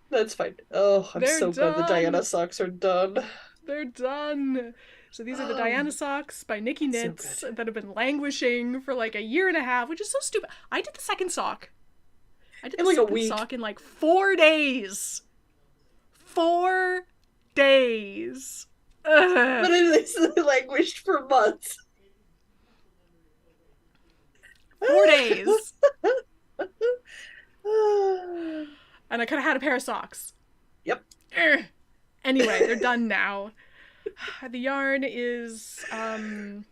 That's fine. Oh, I'm so glad the Diana socks are done. They're done. So these are the Diana socks by Nikki Knits that have been languishing for like a year and a half, which is so stupid. I did the second sock. I did the second sock in like 4 days. 4 days. But it languished for months. 4 days. And I could have had a pair of socks. Yep. Anyway, they're done now. The yarn is, it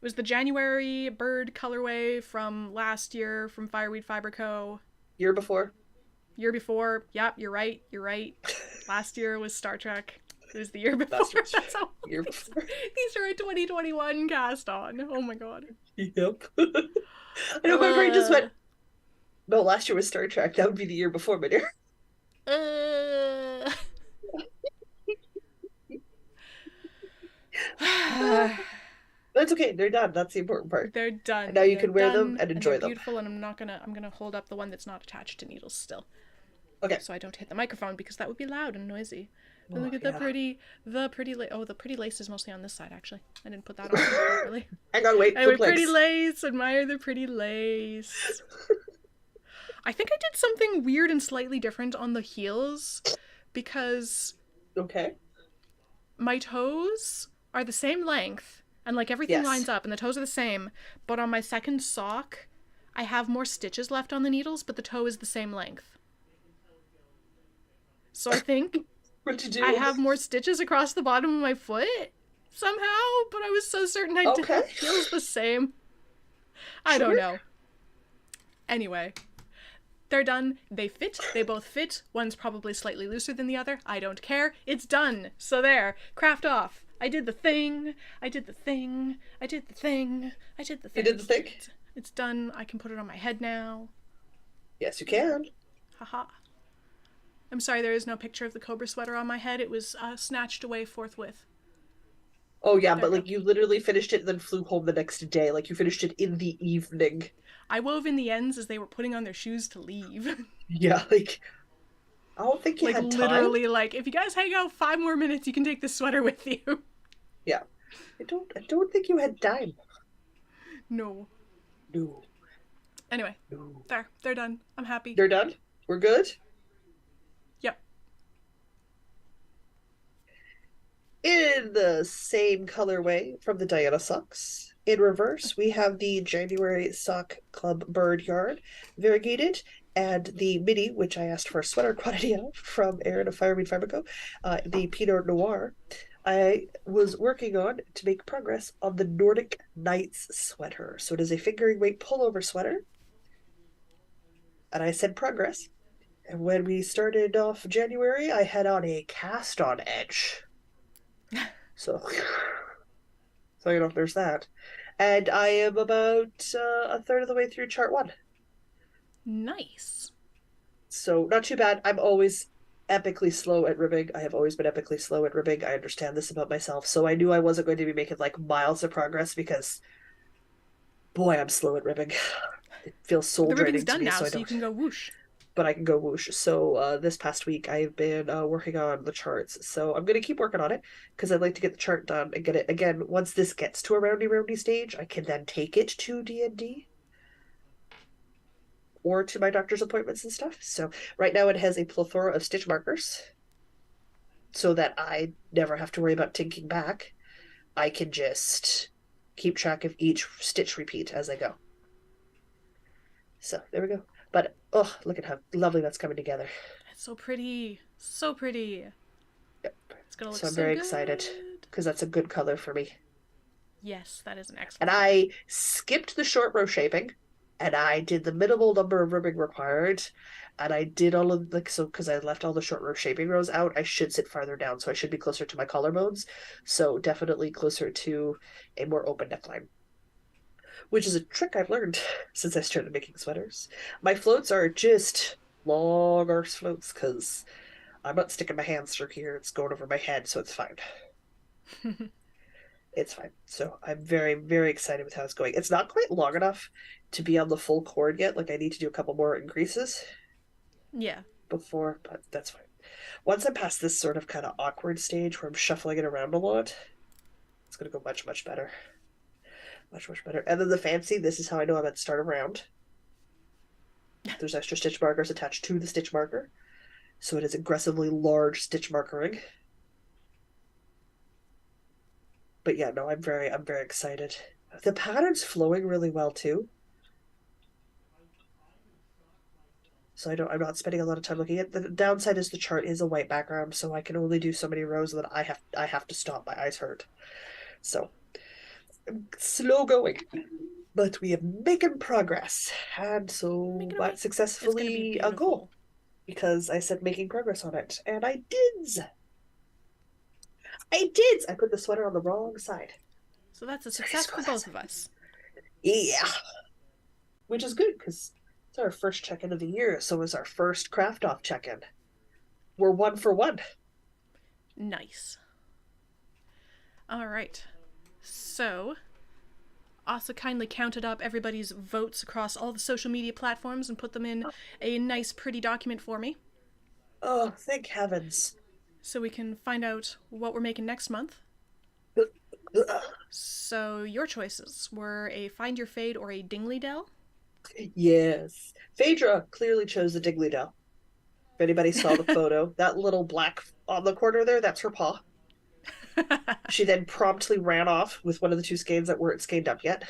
was the January bird colorway from last year from Fireweed Fiber Co. Year before. Yep, you're right. Last year was Star Trek. It was the year before. That's how year before. These are a 2021 cast on. Oh my god. Yep. I know my brain just went, no, last year was Star Trek. That would be the year before, my dear. That's okay. They're done. That's the important part. They're done. And now you can wear them and enjoy them. Beautiful, and I'm gonna hold up the one that's not attached to needles still. Okay. So I don't hit the microphone because that would be loud and noisy. And Oh, look at yeah. the pretty lace. Oh, the pretty lace is mostly on this side, actually. I didn't put that on properly. Hang on, wait, Anyway, flip pretty legs. lace. Admire the pretty lace. I think I did something weird and slightly different on the heels because Okay. my toes are the same length and like everything Yes. lines up and the toes are the same, but on my second sock, I have more stitches left on the needles, but the toe is the same length. So I think What'd you I do? have more stitches across the bottom of my foot somehow, but I was so certain I did Okay. the heels the same. I don't Sure. know. Anyway, they're done. They fit. They both fit. One's probably slightly looser than the other. I don't care. It's done. So there. Craft off. I did the thing. I did the thing. I did the thing. I did the You thing. did the thing? It's done. I can put it on my head now. Yes, you can. Haha. I'm sorry there is no picture of the Cobra sweater on my head. It was snatched away forthwith. Oh, yeah, There but you go. like you literally finished it and then flew home the next day. Like you finished it in the evening. I wove in the ends as they were putting on their shoes to leave. Yeah, like I don't think you Like had time. literally, like if you guys hang out 5 more minutes, you can take this sweater with you. Yeah. I don't think you had time. No. No. Anyway, No. there. They're done. I'm happy. They're done? We're good? Yep. In the same colorway from the Diana socks. In reverse, we have the January Sock Club Bird Yarn, variegated, and the mini, which I asked for a sweater quantity of from Erin of Fireweed Fabrico, the Pinot Noir. I was working on to make progress on the Nordic Nights sweater. So it is a fingering weight pullover sweater. And I said progress. And when we started off January, I had on a cast on edge. So, there's that. And I am about a third of the way through chart one. Nice. So, not too bad. I'm always epically slow at ribbing. I have always been epically slow at ribbing. I understand this about myself. So, I knew I wasn't going to be making like miles of progress because, boy, I'm slow at ribbing. It feels soul The ribbing's draining to done me, now, so I so you don't. can go whoosh. But I can go whoosh. So this past week I've been working on the charts. So I'm gonna keep working on it because I'd like to get the chart done and get it again. Once this gets to a roundy stage, I can then take it to D&D or to my doctor's appointments and stuff. So right now it has a plethora of stitch markers so that I never have to worry about tinking back. I can just keep track of each stitch repeat as I go. So there we go. But oh, look at how lovely that's coming together. It's so pretty. So pretty. Yep. It's gonna look So I'm so very good. excited because that's a good color for me. Yes, that is an And excellent color. I skipped the short row shaping and I did the minimal number of ribbing required. And I did all of like so because I left all the short row shaping rows out, I should sit farther down. So I should be closer to my collarbones. So definitely closer to a more open neckline. Which is a trick I've learned since I started making sweaters. My floats are just long arse floats because I'm not sticking my hands through here. It's going over my head, so it's fine. It's fine. So I'm very, very excited with how it's going. It's not quite long enough to be on the full cord yet. Like I need to do a couple more increases Yeah. before, but that's fine. Once I'm past this sort of kind of awkward stage where I'm shuffling it around a lot, it's going to go much, much better. Much, much better. And then the fancy, this is how I know I'm at start of round. There's extra stitch markers attached to the stitch marker. So it is aggressively large stitch markering. But yeah, no, I'm very excited. The pattern's flowing really well too. So I'm not spending a lot of time looking at the downside is the chart is a white background, so I can only do so many rows that I have to stop. My eyes hurt. So slow going. But we are making progress. And so Make it that away. It's gonna be successfully a goal. beautiful. Because I said making progress on it. And I did. I did. I put the sweater on the wrong side. So that's a success for both of us. Yeah. Which is good because it's our first check-in of the year. So it's our first craft off check-in. We're 1 for 1. Nice. All right. So, Asa kindly counted up everybody's votes across all the social media platforms and put them in a nice, pretty document for me. Oh, thank heavens. so we can find out what we're making next month. So your choices were a Find Your Fade or a Dingley Dell. Yes. Phaedra clearly chose the Diggly Dell. If anybody saw the photo, that little black on the corner there, that's her paw. She then promptly ran off with one of the two skeins that weren't skeined up yet.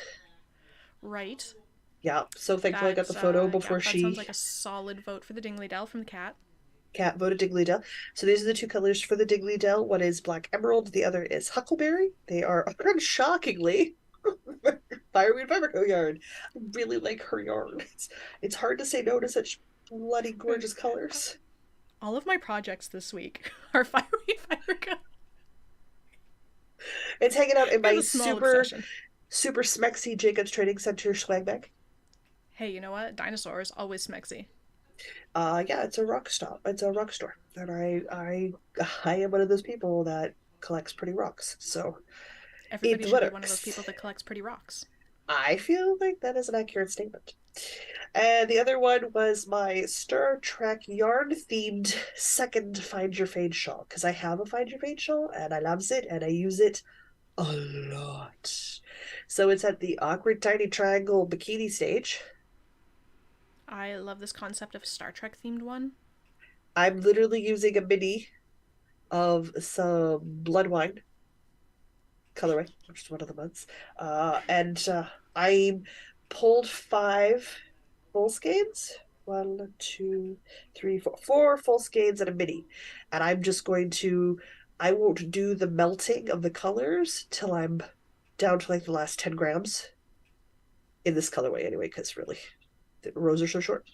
Right. Yeah, so thankfully I got the photo before that sounds she... like a solid vote for the Dingley Dell from the cat. Cat voted Diggly Dell. So these are the two colors for the Diggly Dell. One is Black Emerald, the other is Huckleberry. They are, shockingly, fireweed fiberco yarn. I really like her yarn. It's hard to say no to such bloody gorgeous colors. All of my projects this week are fireweed fiberco. It's hanging out in my super obsession. super smexy Jacobs Trading Center swag bag. Hey, you know what? Dinosaurs always smexy. Yeah, it's a rock stop. It's a rock store, and I am one of those people that collects pretty rocks. So Everybody it should be one of those works. people that collects pretty rocks. I feel like that is an accurate statement. And the other one was my Star Trek yarn themed second Find Your Fade shawl, because I have a Find Your Fade shawl and I loves it and I use it a lot. So it's at the awkward tiny triangle bikini stage. I love this concept of a Star Trek themed one. I'm literally using a mini of some blood wine colorway, which is one of the months. And I pulled 5 full skeins. 1, 2, 3, 4. 4 full skeins and a mini. And I'm just going to, I won't do the melting of the colors till I'm down to like the last 10 grams in this colorway anyway, because really the rows are so short.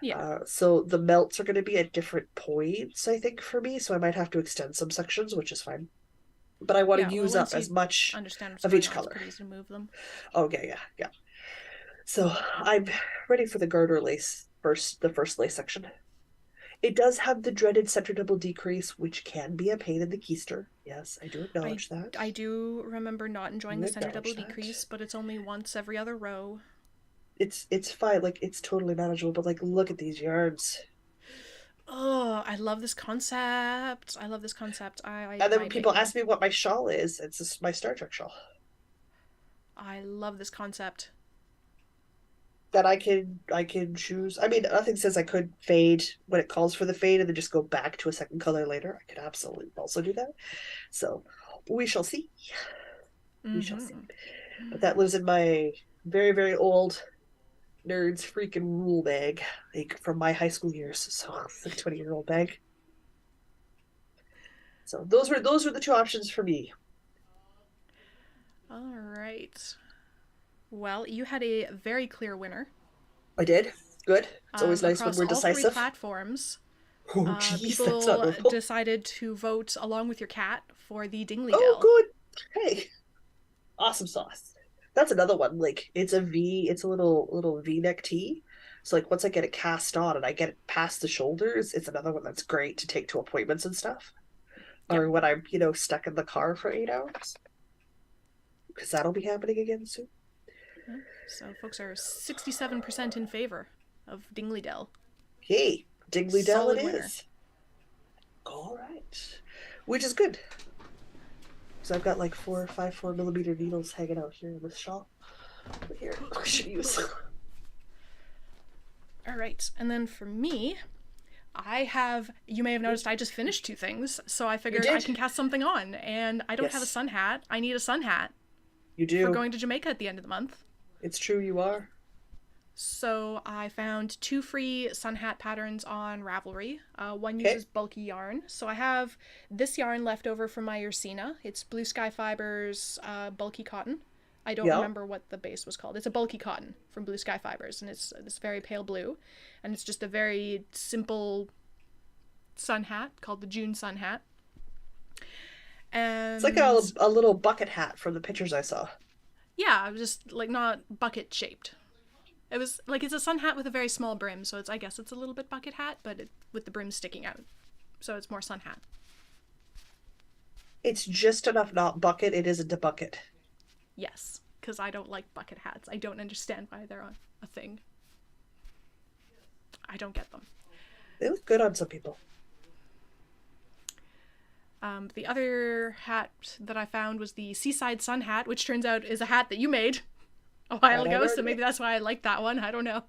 Yeah. So the melts are going to be at different points, I think, for me. So I might have to extend some sections, which is fine. But I want to use up as much of each color. It's pretty easy to move them. Oh, yeah. So I'm ready for the garter lace first, the first lace section. It does have the dreaded center double decrease, which can be a pain in the keister. Yes, I do acknowledge that. I do remember not enjoying the center double decrease, but it's only once every other row. It's fine, like it's totally manageable, but like look at these yarns. Oh, I love this concept. And then when people ask me what my shawl is, it's just my Star Trek shawl. I love this concept. That I can choose. I mean, nothing says I could fade when it calls for the fade and then just go back to a second color later. I could absolutely also do that. So we shall see. We shall see. But that lives in my very, very old nerds freaking rule bag, like from my high school years. So it's like a 20-year-old bag. So those were the two options for me. All right. Well, you had a very clear winner. I did. Good. It's always nice when we're decisive. Across all 3 platforms, oh, geez, people decided to vote along with your cat for the Dingley Dell. Oh, good. Hey, awesome sauce. That's another one. Like it's a little V-neck tee. So like once I get it cast on and I get it past the shoulders, it's another one that's great to take to appointments and stuff. Yep. Or when I'm stuck in the car for 8 hours, because that'll be happening again soon. So folks are 67% in favor of Dingley Dell. Yay, Dingley Dell it winner. is. All right, which is good. So I've got like 4 or 5 4mm needles hanging out here in this shawl. Here, I should use. All right, and then for me, you may have noticed I just finished 2 things, so I figured I can cast something on, and I don't have a sun hat. I need a sun hat. You do. For going to Jamaica at the end of the month. It's true, you are. So I found 2 free sun hat patterns on Ravelry. One uses bulky yarn. So I have this yarn left over from my Ursina. It's Blue Sky Fibers bulky cotton. I don't remember what the base was called. It's a bulky cotton from Blue Sky Fibers, and it's this very pale blue. And it's just a very simple sun hat called the June sun hat. And it's like a little bucket hat from the pictures I saw. Yeah, just like not bucket shaped. It was like it's a sun hat with a very small brim, so I guess it's a little bit bucket hat, but with the brim sticking out. So it's more sun hat. It's just enough not bucket, it isn't a bucket. Yes, because I don't like bucket hats. I don't understand why they're a thing. I don't get them. They look good on some people. The other hat that I found was the Seaside Sun hat, which turns out is a hat that you made a while ago, so maybe that's why I like that one. I don't know.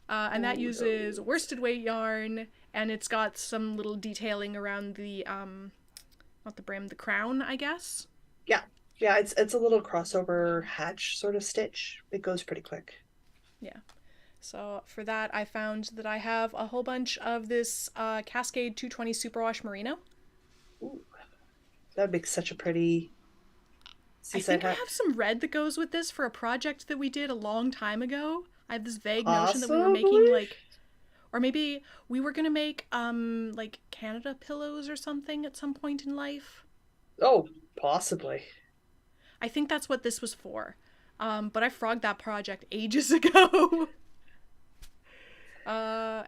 And that uses worsted weight yarn, and it's got some little detailing around the, not the brim, the crown, I guess. Yeah. Yeah, it's a little crossover hatch sort of stitch. It goes pretty quick. Yeah. So for that, I found that I have a whole bunch of this Cascade 220 Superwash Merino. Ooh, that would make such a pretty seaside hat. I have some red that goes with this for a project that we did a long time ago. I have this vague Possibly? notion that we were making like, or maybe we were gonna make like Canada pillows or something at some point in life. Oh, possibly. I think that's what this was for. But I frogged that project ages ago.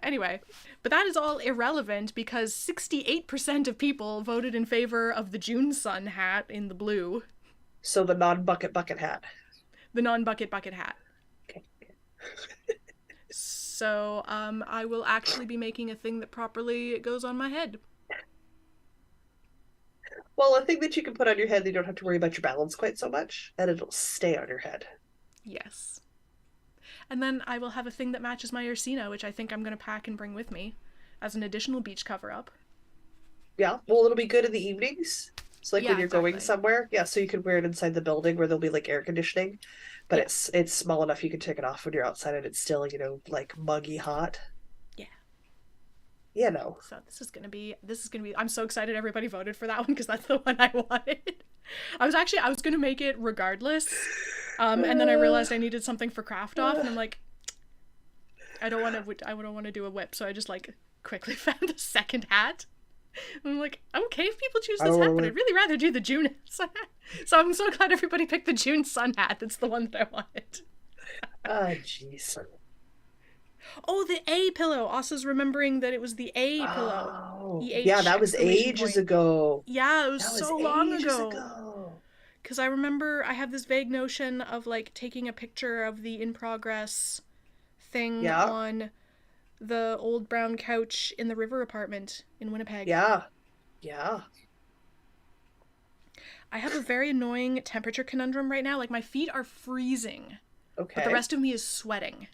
Anyway, but that is all irrelevant because 68% of people voted in favor of the June Sun hat in the blue. So the non-bucket hat. The non-bucket hat. Okay. So, I will actually be making a thing that properly goes on my head. Well, a thing that you can put on your head, you don't have to worry about your balance quite so much, and it'll stay on your head. Yes. And then I will have a thing that matches my Ursina, which I think I'm going to pack and bring with me as an additional beach cover-up. Yeah, well, it'll be good in the evenings. So, like, Yeah, when you're exactly. going somewhere, yeah, so you can wear it inside the building where there'll be, like, air conditioning, but Yeah. it's small enough you can take it off when you're outside and it's still, like, muggy hot. Yeah. You know. So this is gonna be, I'm so excited everybody voted for that one because that's the one I wanted. I was gonna make it regardless. And then I realized I needed something for craft off, and I'm like, I don't want to do a whip, so I just like quickly found a second hat. And I'm like, I'm okay if people choose this hat, but I'd really rather do the June Sun hat. So I'm so glad everybody picked the June Sun hat. That's the one that I wanted. Ah, jeez. Oh, the A pillow. Asa's remembering that it was the A pillow. Oh, EH, yeah, that was ages point. ago. Yeah, it was That so was long ages ago. Because I remember I have this vague notion of like taking a picture of the in progress thing on the old brown couch in the river apartment in Winnipeg. Yeah. Yeah. I have a very annoying temperature conundrum right now. Like, my feet are freezing. Okay. But the rest of me is sweating.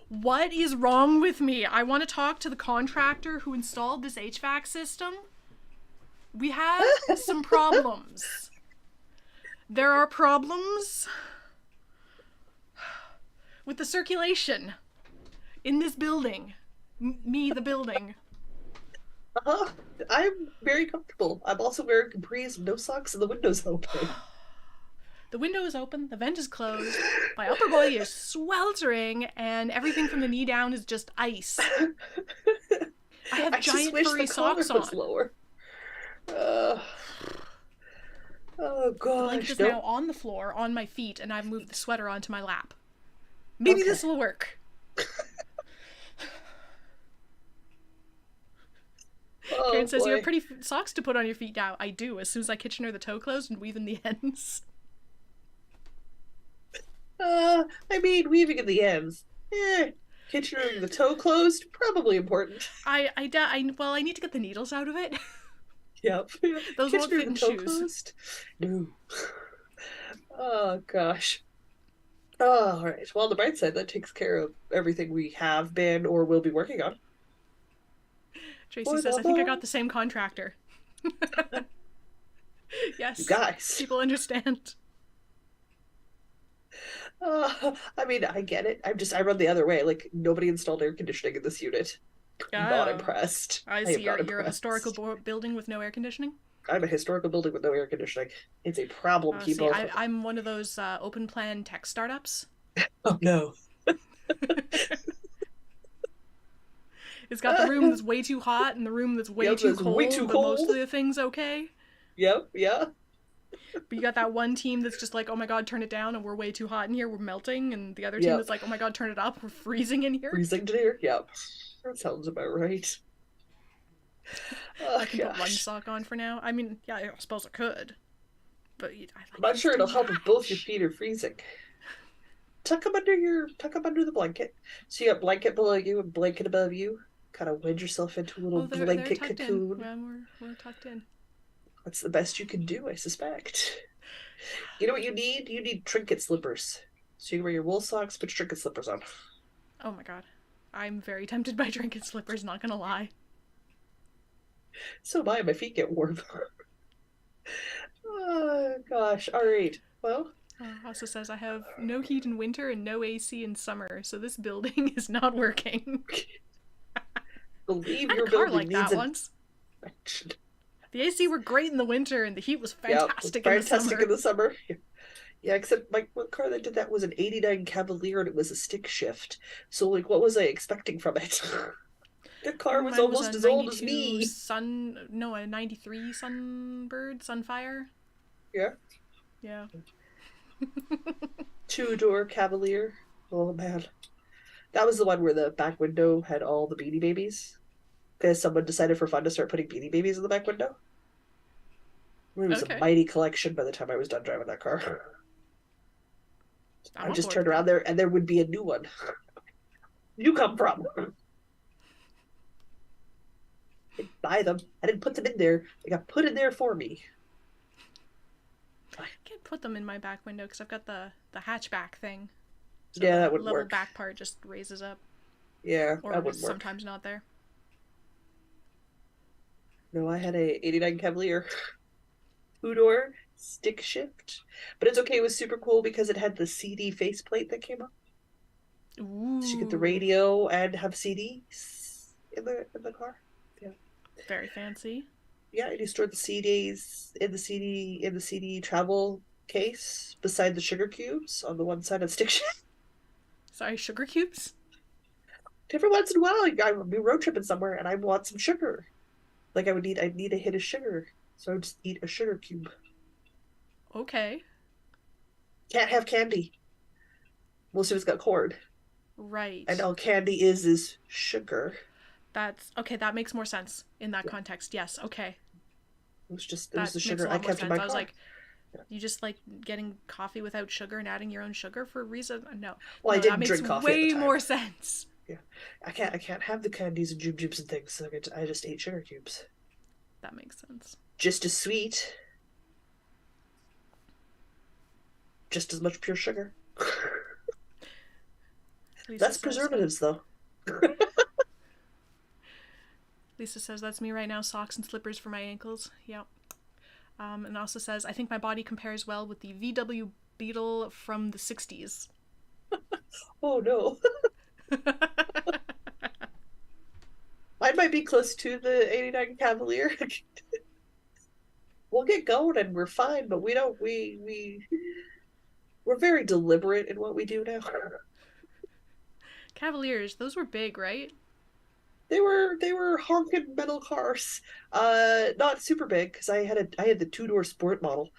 What is wrong with me? I want to talk to the contractor who installed this HVAC system. We have some problems. There are problems with the circulation in this building. Me, the building. I'm very comfortable. I'm also wearing capris, no socks, and the window's open. The window is open, the vent is closed, my upper body is sweltering, and everything from the knee down is just ice. I have giant furry socks on. Lower. Oh gosh. The blanket is now on the floor, on my feet, and I've moved the sweater onto my lap. Maybe this will work. Karen says, you have pretty socks to put on your feet now. I do, as soon as I Kitchener the toe closed and weave in the ends. I mean, weaving in the ends. Kitchener the toe closed, probably important. I need to get the needles out of it. Yep. Those won't fit in shoes. Closed? No. Oh, gosh. Oh, all right. Well, on the bright side, that takes care of everything we have been or will be working on. Tracy says, I think I got the same contractor. Yes. You guys. People understand. I mean, I get it. I run the other way. Like, nobody installed air conditioning in this unit. I'm not impressed. I see. You're a historical building with no air conditioning? I'm a historical building with no air conditioning. It's a problem, people. See, I'm one of those open plan tech startups. Oh, no. It's got the room that's way too hot and the room that's way too cold, but most of the things okay. Yep, yeah. But you got that one team that's just like, oh my god, turn it down, and we're way too hot in here, we're melting, and the other team that's like, oh my god, turn it up, we're freezing in here. Freezing in here, yep. That sounds about right. I can put one sock on for now. I mean, yeah, I suppose I could. But I'm not sure it'll help if both your feet are freezing. Tuck them under the blanket. So you got blanket below you and blanket above you. Kind of wedge yourself into a little Oh, they're blanket tucked in. cocoon. We're tucked in. That's the best you can do, I suspect. You know what you need? You need trinket slippers. So you can wear your wool socks, put your trinket slippers on. Oh my god. I'm very tempted by trinket slippers, not gonna lie. So am I. My feet get warm. Oh, gosh. All right. Well, Also says I have no heat in winter and no AC in summer, so this building is not working. believe I had a your car building like needs that an once. The AC were great in the winter and the heat was yeah, fantastic in the fantastic in summer. the summer. Yeah, except my one car that did that was an '89 Cavalier and it was a stick shift. So like what was I expecting from it? The car was Mine was a almost as old as 92 me. Sun, no, a 93 Sunbird, Sunfire. Yeah. Yeah. Two-door Cavalier. Oh man. That was the one where the back window had all the Beanie Babies. Because someone decided for fun to start putting Beanie Babies in the back window. It was a Okay. mighty collection by the time I was done driving that car. I I'm on just board turned with around that. there and there would be a new one. You come from? I didn't buy them. I didn't put them in there. They got put in there for me. I can't put them in my back window because I've got the hatchback thing. So Yeah, the that wouldn't level work. back part just raises up. Yeah, that Or is wouldn't work. sometimes not there. No, I had a '89 Cavalier two-door stick shift. But it's okay. It was super cool because it had the CD faceplate that came up. So you get the Ooh. radio and have CDs in the car. Yeah. Very fancy. Yeah, and you store the CDs in the CD travel case beside the sugar cubes on the one side of the stick shift. Sorry, sugar cubes? Every once in a while, I would be road tripping somewhere and I want some sugar. Like I'd need a hit of sugar. So I would just eat a sugar cube. Okay. Can't have candy. Most of it's got corn. And Right. all candy is sugar. That's okay, that makes more sense in that Yeah. context. Yes, okay. It was That the makes a sugar I lot more kept in sense. my I was car. like, Yeah. you just like getting coffee without sugar and adding your own sugar for a reason? No. Well, I No, that didn't makes drink coffee at the way time. more sense. Yeah. I can't have the candies and jubes and things. So I just ate sugar cubes. That makes sense. Just as sweet. Just as much pure sugar. Lisa That's says preservatives though. Lisa says that's me right now, socks and slippers for my ankles. Yep. And also says, I think my body compares well with the VW Beetle from the 60s. Oh no. I might be close to the '89 Cavalier. We'll get going and we're fine, but we don't we're very deliberate in what we do now. Cavaliers, those were big, right? They were honking metal cars. Not super big because I had the two-door sport model.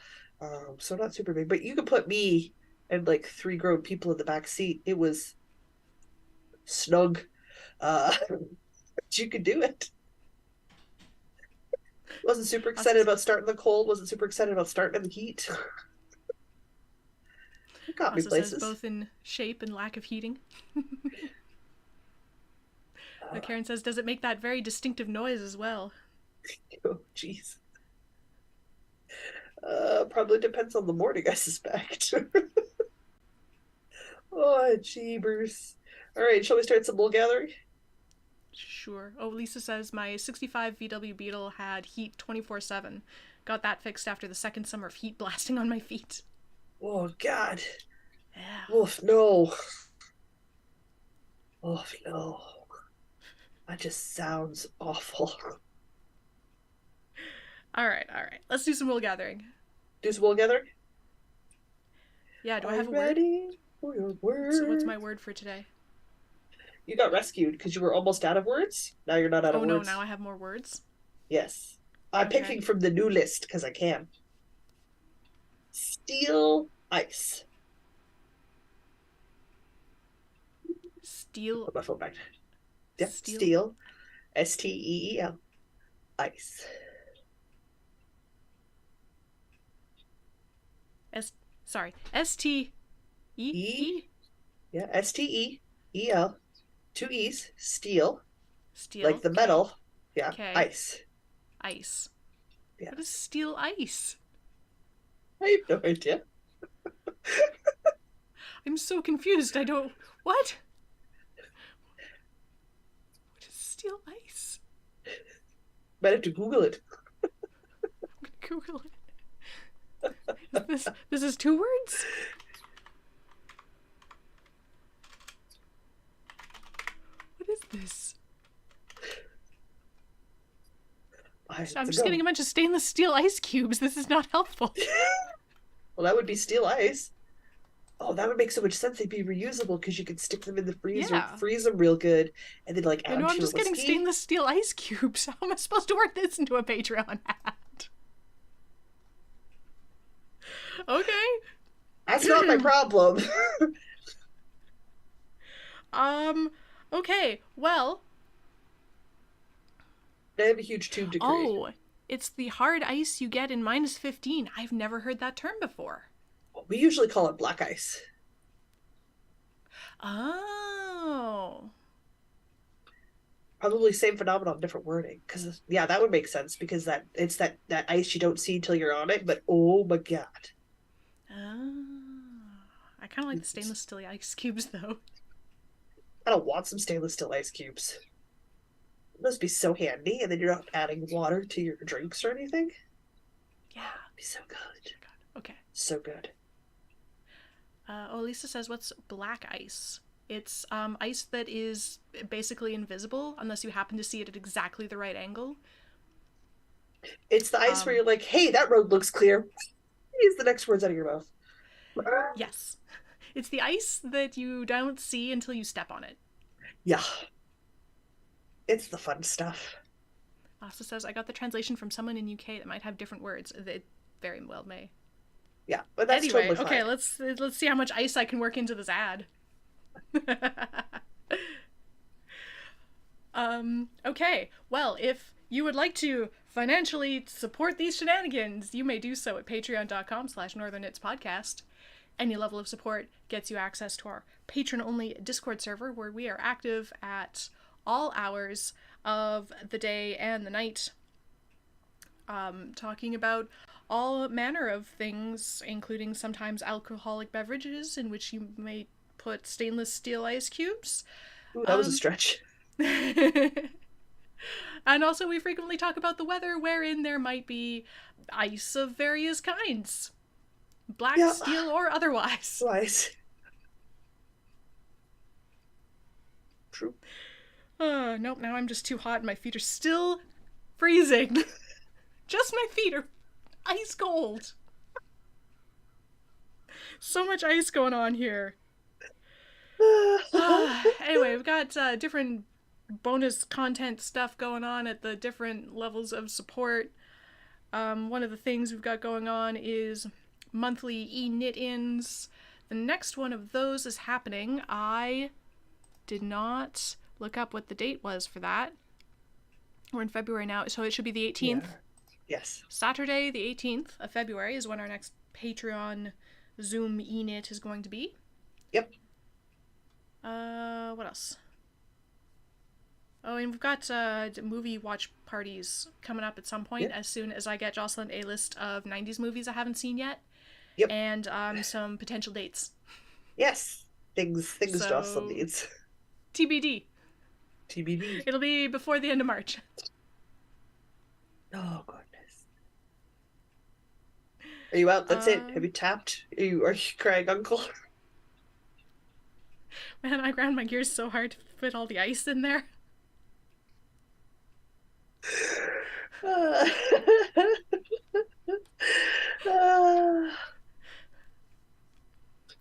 So not super big, but you could put me and like three grown people in the back seat. It was snug. But you could do it. Wasn't super Also, excited about starting the cold, wasn't super excited about starting in the heat. It got me also says places. both in shape and lack of heating. Karen says, does it make that very distinctive noise as well? Oh, jeez. Probably depends on the morning, I suspect. Oh, jeebers. All right, shall we start some wool gathering? Sure. Oh, Lisa says, my 65 VW Beetle had heat 24/7. Got that fixed after the second summer of heat blasting on my feet. Oh, God. Yeah. Wolf, no. Oh, no. That just sounds awful. All right, all right. Let's do some wool gathering. Do some wool gathering? Yeah, do I Are have you a word? ready for your What's word? my word for today? You got rescued because you were almost out of words. Now you're not out of Oh no, words. now I have more words. Yes. I'm Okay. picking from the new list because I can. Steel ice. Steel. Put my phone back. Yep, Steel. steel. STEEL. Ice. S. Sorry. STEE. E. Yeah, STEEL. Two E's. Steel. Steel. Like the Okay. metal. Yeah, Okay. ice. Ice. What is Yes. steel ice? I have no idea. I'm so confused. I don't. What? What is steel ice? Might have to Google it. I'm gonna Google it. Is this is two words? What is this? It's I'm a just getting go. a bunch of stainless steel ice cubes. This is not helpful. Well, that would be steel ice. Oh, that would make so much sense. They'd be reusable because you could stick them in the freezer, Yeah. freeze them real good, and then like I add know them I'm to a just getting whiskey. stainless steel ice cubes. How am I supposed to work this into a Patreon ad? Okay. That's not my problem. um, okay. Well, I have a huge tube to create. oh, it's the hard ice you get in -15. I've never heard that term before. We usually call it black ice. Oh. Probably same phenomenon, different wording. Because yeah, that would make sense because that ice you don't see until you're on it. But oh my god, Oh. I kind of like the stainless steel ice cubes, though. I don't want some stainless steel ice cubes. It must be so handy, and then you're not adding water to your drinks or anything. Yeah. Oh, it'd be so good. Okay. So good. Lisa says, what's black ice? It's ice that is basically invisible unless you happen to see it at exactly the right angle. It's the ice where you're like, hey, that road looks clear. Use the next words out of your mouth. Yes. It's the ice that you don't see until you step on it. Yeah. It's the fun stuff. Also says, I got the translation from someone in UK that might have different words. It very well may. Yeah, but that's Anyway, totally okay, fine. let's see how much ice I can work into this ad. Okay, well, if you would like to financially support these shenanigans, you may do so at patreon.com/northernitspodcast. Any level of support gets you access to our patron-only Discord server where we are active at all hours of the day and the night, talking about all manner of things, including sometimes alcoholic beverages in which you may put stainless steel ice cubes. Ooh, that was a stretch. And also we frequently talk about the weather wherein there might be ice of various kinds. Black, Yeah. steel, or otherwise. Twice. True. Nope, now I'm just too hot and my feet are still freezing. Just my feet are ice cold. So much ice going on here. Anyway, we've got different bonus content stuff going on at the different levels of support. One of the things we've got going on is monthly e-knit-ins. The next one of those is happening. I did not look up what the date was for that. We're in February now, so it should be the 18th. Yeah. Yes. Saturday, the 18th of February is when our next Patreon Zoom e-knit is going to be. Yep. What else? Oh, and we've got movie watch parties coming up at some point as soon as I get Jocelyn a list of 90s movies I haven't seen yet. Yep. And some potential dates. Yes. Things So, Jocelyn needs. TBD. TBD. It'll be before the end of March. Oh, goodness. Are you out? That's it. Have you tapped? Are you crying, Uncle? Man, I ground my gears so hard to fit all the ice in there.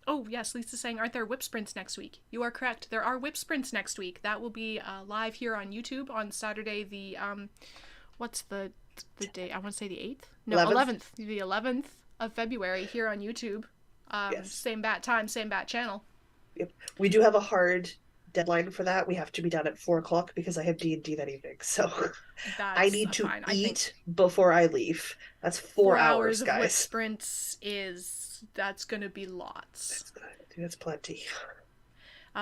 Oh, yes, Lisa's saying, aren't there whip sprints next week? You are correct. There are whip sprints next week. That will be live here on YouTube on Saturday, the, what's the day? I want to say the 8th? No, 11th. The 11th of February here on YouTube. Yes. Same bat time, same bat channel. Yep. We do have a hard deadline for that. We have to be done at 4:00 because I have D&D that evening. So I need to eat before I leave. That's 4 hours, of guys. whip sprints that's going to be lots. That's good. I think that's plenty.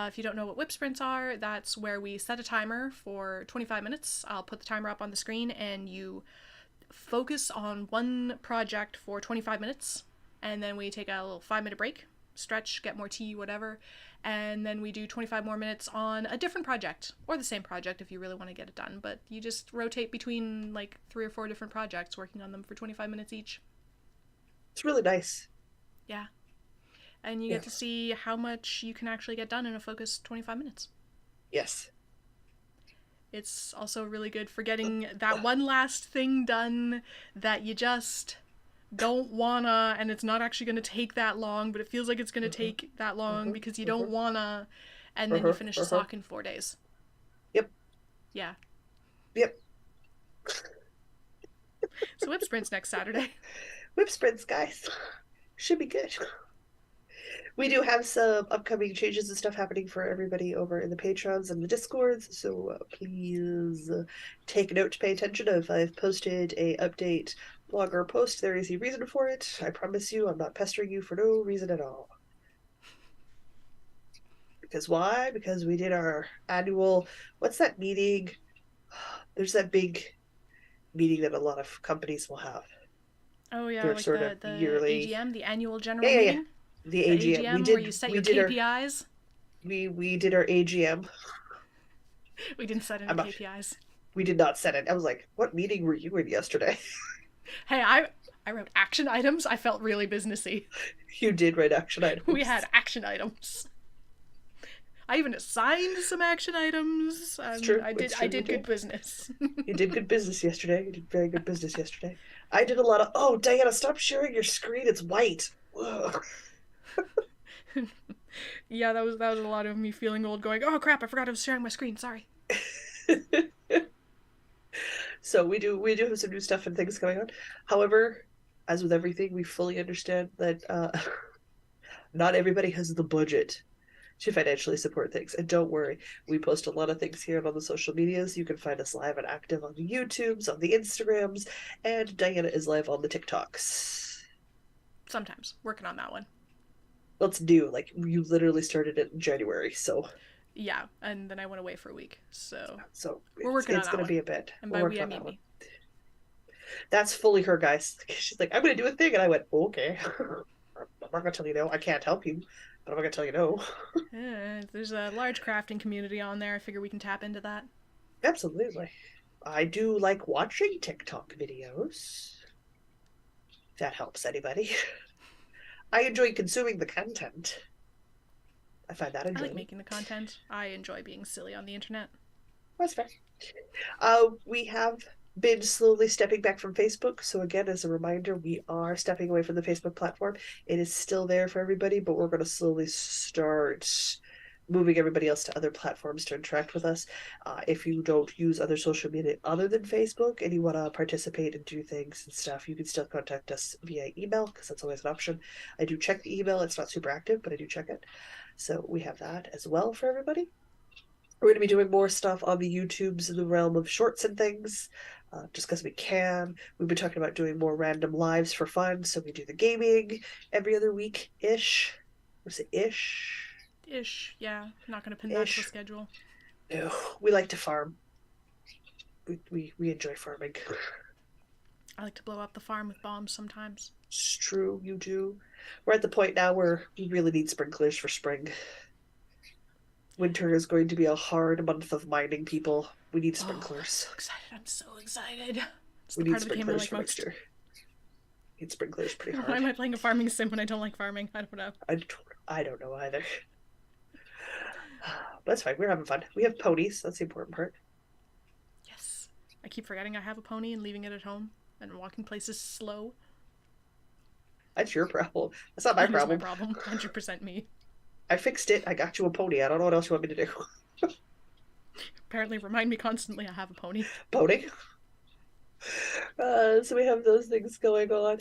If you don't know what whip sprints are, that's where we set a timer for 25 minutes. I'll put the timer up on the screen and you focus on one project for 25 minutes. And then we take a little 5-minute break, stretch, get more tea, whatever. And then we do 25 more minutes on a different project, or the same project if you really want to get it done. But you just rotate between like 3 or 4 different projects, working on them for 25 minutes each. It's really nice. Yeah. And you get to see how much you can actually get done in a focused 25 minutes. Yes. It's also really good for getting that one last thing done that you just don't wanna, and it's not actually going to take that long, but it feels like it's going to take that long because you don't wanna, and then you finish the sock in 4 days. Yep. Yeah. Yep. So whip sprints next Saturday. Whip sprints, guys. Should be good. We do have some upcoming changes and stuff happening for everybody over in the Patrons and the Discords, so please take note to pay attention. If I've posted a update blog or post, there is a reason for it. I promise you, I'm not pestering you for no reason at all. Because why? Because we did our annual, what's that meeting? There's that big meeting that a lot of companies will have. Oh yeah, They're like sort of the yearly AGM, the annual general meeting. The AGM. Where you set your KPIs. We did our AGM. We didn't set any KPIs. We did not set it. I was like, what meeting were you in yesterday? Hey, I wrote action items. I felt really businessy. You did write action items. We had action items. I even assigned some action items. It's true. I did good business. You did good business yesterday. You did very good business yesterday. I did a lot of, oh, Diana, stop sharing your screen. It's white. Yeah, that was a lot of me feeling old, going, oh crap, I forgot I was sharing my screen, sorry. So we do have some new stuff and things going on. However, as with everything, we fully understand that not everybody has the budget to financially support things. And don't worry, we post a lot of things here on the social medias. You can find us live and active on the YouTubes, on the Instagrams, and Diana is live on the TikToks. Sometimes. Working on that one. Let's do, like, you literally started it in January, so. Yeah, and then I went away for a week, so we're working on that. It's going to be a bit. And by we, I mean me. That's fully her, guys. She's like, I'm going to do a thing, and I went, okay. I'm not going to tell you no. I can't help you, but I'm not going to tell you no. Yeah, there's a large crafting community on there. I figure we can tap into that. Absolutely. I do like watching TikTok videos. If that helps anybody. I enjoy consuming the content. I find that enjoyable. I like making the content. I enjoy being silly on the internet. That's fair. We have been slowly stepping back from Facebook. So again, as a reminder, we are stepping away from the Facebook platform. It is still there for everybody, but we're going to slowly start moving everybody else to other platforms to interact with us. If you don't use other social media other than Facebook and you want to participate and do things and stuff, you can still contact us via email, because that's always an option. I do check the email. It's not super active, but I do check it. So we have that as well for everybody. We're going to be doing more stuff on the YouTubes in the realm of shorts and things, just because we can. We've been talking about doing more random lives for fun, so we do the gaming every other week-ish. Was it ish? Ish, yeah. I'm not going to pin that to a schedule. No, we like to farm. We enjoy farming. I like to blow up the farm with bombs sometimes. It's true, you do. We're at the point now where we really need sprinklers for spring. Winter is going to be a hard month of mining, people. We need sprinklers. I'm so excited. I'm so excited. It's we the need part of the game I sprinklers like for most. next year. Need sprinklers pretty hard. Why am I playing a farming sim when I don't like farming? I don't know. I don't know either. But that's fine. We're having fun. We have ponies. That's the important part. Yes. I keep forgetting I have a pony and leaving it at home and walking places slow. That's your problem. That's not my problem. That's my problem. 100% me. I fixed it. I got you a pony. I don't know what else you want me to do. Apparently remind me constantly I have a pony. Pony? So we have those things going on.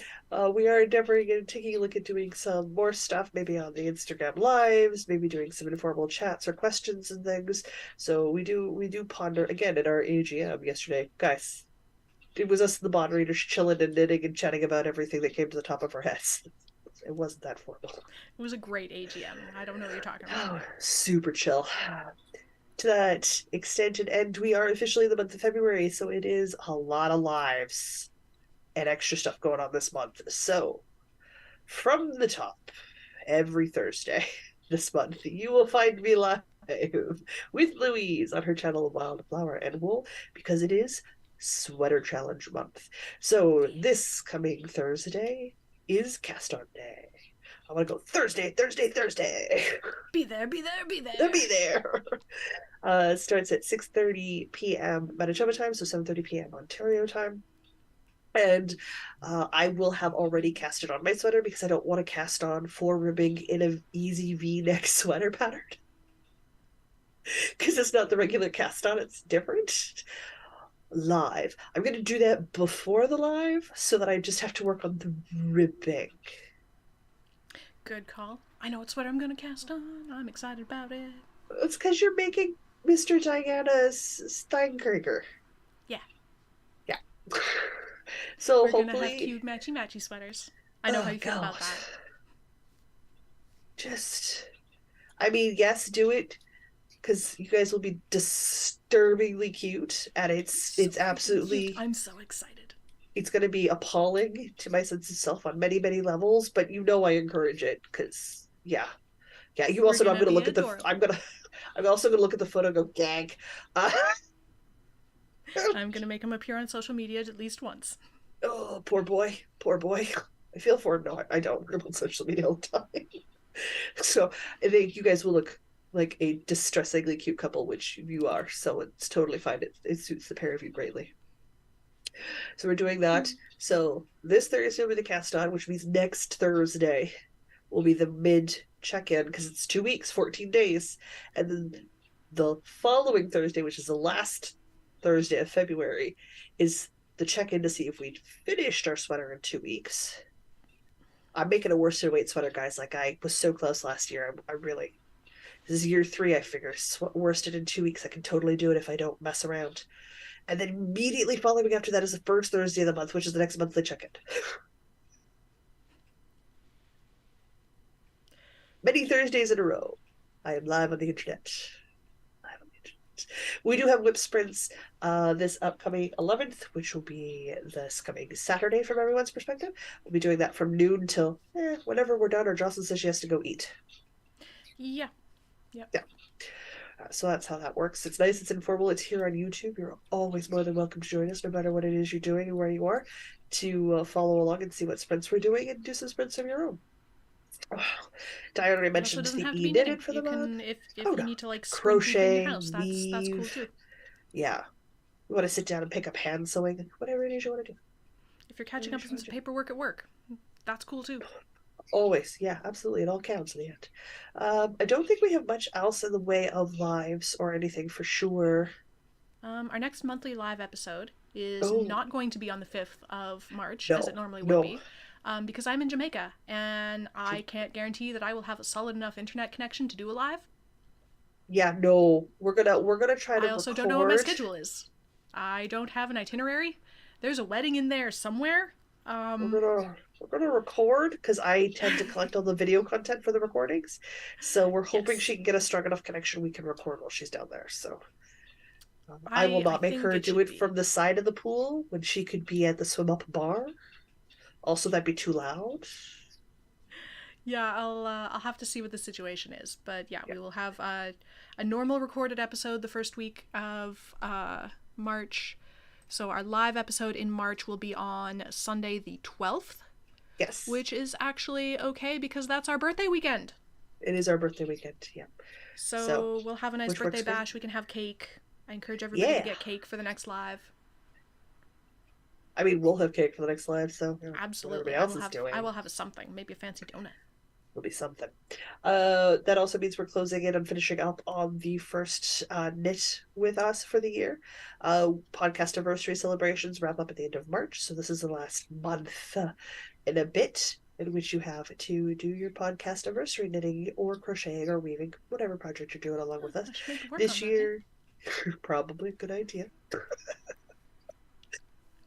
We are endeavoring and taking a look at doing some more stuff, maybe on the Instagram lives, maybe doing some informal chats or questions and things. So we do ponder again at our AGM yesterday, guys. It was us, the moderators, chilling and knitting and chatting about everything that came to the top of our heads. It wasn't that formal. It was a great AGM. I don't know what you're talking about. Oh, super chill. To that extent and end, we are officially in the month of February, so it is a lot of lives and extra stuff going on this month. So, from the top, every Thursday this month, you will find me live with Louise on her channel Wildflower and Wool because it is Sweater Challenge month. So, this coming Thursday is cast on day. I want to go Thursday, Thursday, Thursday. Be there, be there, be They'll there. be there. Starts at 6:30 p.m. Manitoba time, so 7:30 p.m. Ontario time. And I will have already casted on my sweater because I don't want to cast on 4 ribbing in an easy V-neck sweater pattern because it's not the regular cast on, it's different. Live. I'm going to do that before the live so that I just have to work on the ribbing. Good call. I know what sweater I'm going to cast on. I'm excited about it. It's because you're making Mr. Diana's Steinkrieger. Yeah. Yeah. So We're hopefully... going to have cute matchy-matchy sweaters. I know how you feel about that. Just... I mean, yes, do it because you guys will be disturbingly cute, and it's absolutely cute. I'm so excited. It's going to be appalling to my sense of self on many many levels, but I encourage it because yeah. You also know I'm going to look at I'm also going to look at the photo and go gag. I'm going to make him appear on social media at least once. Oh, poor boy. I feel for him. No, I don't. I'm on social media all the time. So I think you guys will look like a distressingly cute couple, which you are. So it's totally fine. It suits the pair of you greatly. So we're doing that. So this Thursday will be the cast on, which means next Thursday will be the mid check-in because it's 2 weeks, 14 days. And then the following Thursday, which is the last Thursday of February, is the check-in to see if we'd finished our sweater in 2 weeks. I'm making a worsted weight sweater, guys. Like, I was so close last year. I really... This is year 3, I figure. Worsted in 2 weeks. I can totally do it if I don't mess around. And then immediately following after that is the first Thursday of the month, which is the next monthly check-in. Many Thursdays in a row, I am live on the internet. We do have whip sprints this upcoming 11th, which will be this coming Saturday from everyone's perspective. We'll be doing that from noon till whenever we're done, or Jocelyn says she has to go eat. Yeah. Yeah. So that's how that works. It's nice, it's informal, it's here on YouTube. You're always more than welcome to join us, no matter what it is you're doing and where you are, to follow along and see what sprints we're doing and do some sprints of your own. Oh, Diana already mentioned the e-knitted for the month. If you need to like crochet, in your house, that's cool too. Yeah. You want to sit down and pick up hand sewing, whatever it is you want to do. If you're catching up on some paperwork at work, that's cool too. Always, yeah, absolutely. It all counts in the end. I don't think we have much else in the way of lives or anything for sure. Our next monthly live episode is not going to be on the 5th of March, as it normally would be, because I'm in Jamaica, and I can't guarantee that I will have a solid enough internet connection to do a live. Yeah, no, we're gonna try to. I also don't know what my schedule is. I don't have an itinerary. There's a wedding in there somewhere. We're gonna record because I tend to collect all the video content for the recordings. So we're hoping she can get a strong enough connection we can record while she's down there. So I will not make her do it from the side of the pool when she could be at the swim up bar. Also, that'd be too loud. Yeah, I'll have to see what the situation is, but yeah, we will have a normal recorded episode the first week of March. So our live episode in March will be on Sunday the 12th. Yes. Which is actually okay because that's our birthday weekend. It is our birthday weekend, yeah. So we'll have a nice birthday bash. We can have cake. I encourage everybody to get cake for the next live. I mean, we'll have cake for the next live, so absolutely. Everybody else is doing. I will have something, maybe a fancy donut. It'll be something. That also means we're closing in and finishing up on the first knit with us for the year. Podcast anniversary celebrations wrap up at the end of March, so this is the last month in a bit in which you have to do your podcast anniversary knitting or crocheting or weaving, whatever project you're doing along with us. This year, probably a good idea.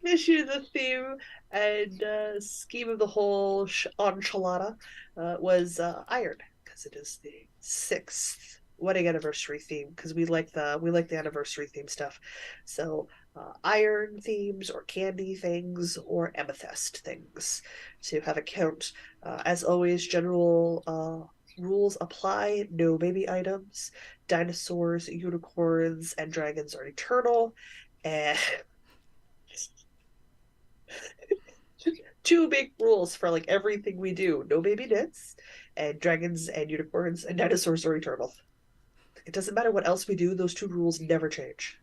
issue, the theme and scheme of the whole enchilada was iron, because it is the sixth wedding anniversary theme, because we like the anniversary theme stuff. So iron themes or candy things or amethyst things to have a count. As always, general rules apply. No baby items. Dinosaurs, unicorns, and dragons are eternal. And two big rules for like everything we do: no baby knits, and dragons and unicorns and dinosaurs are eternal. It doesn't matter what else we do; those two rules never change.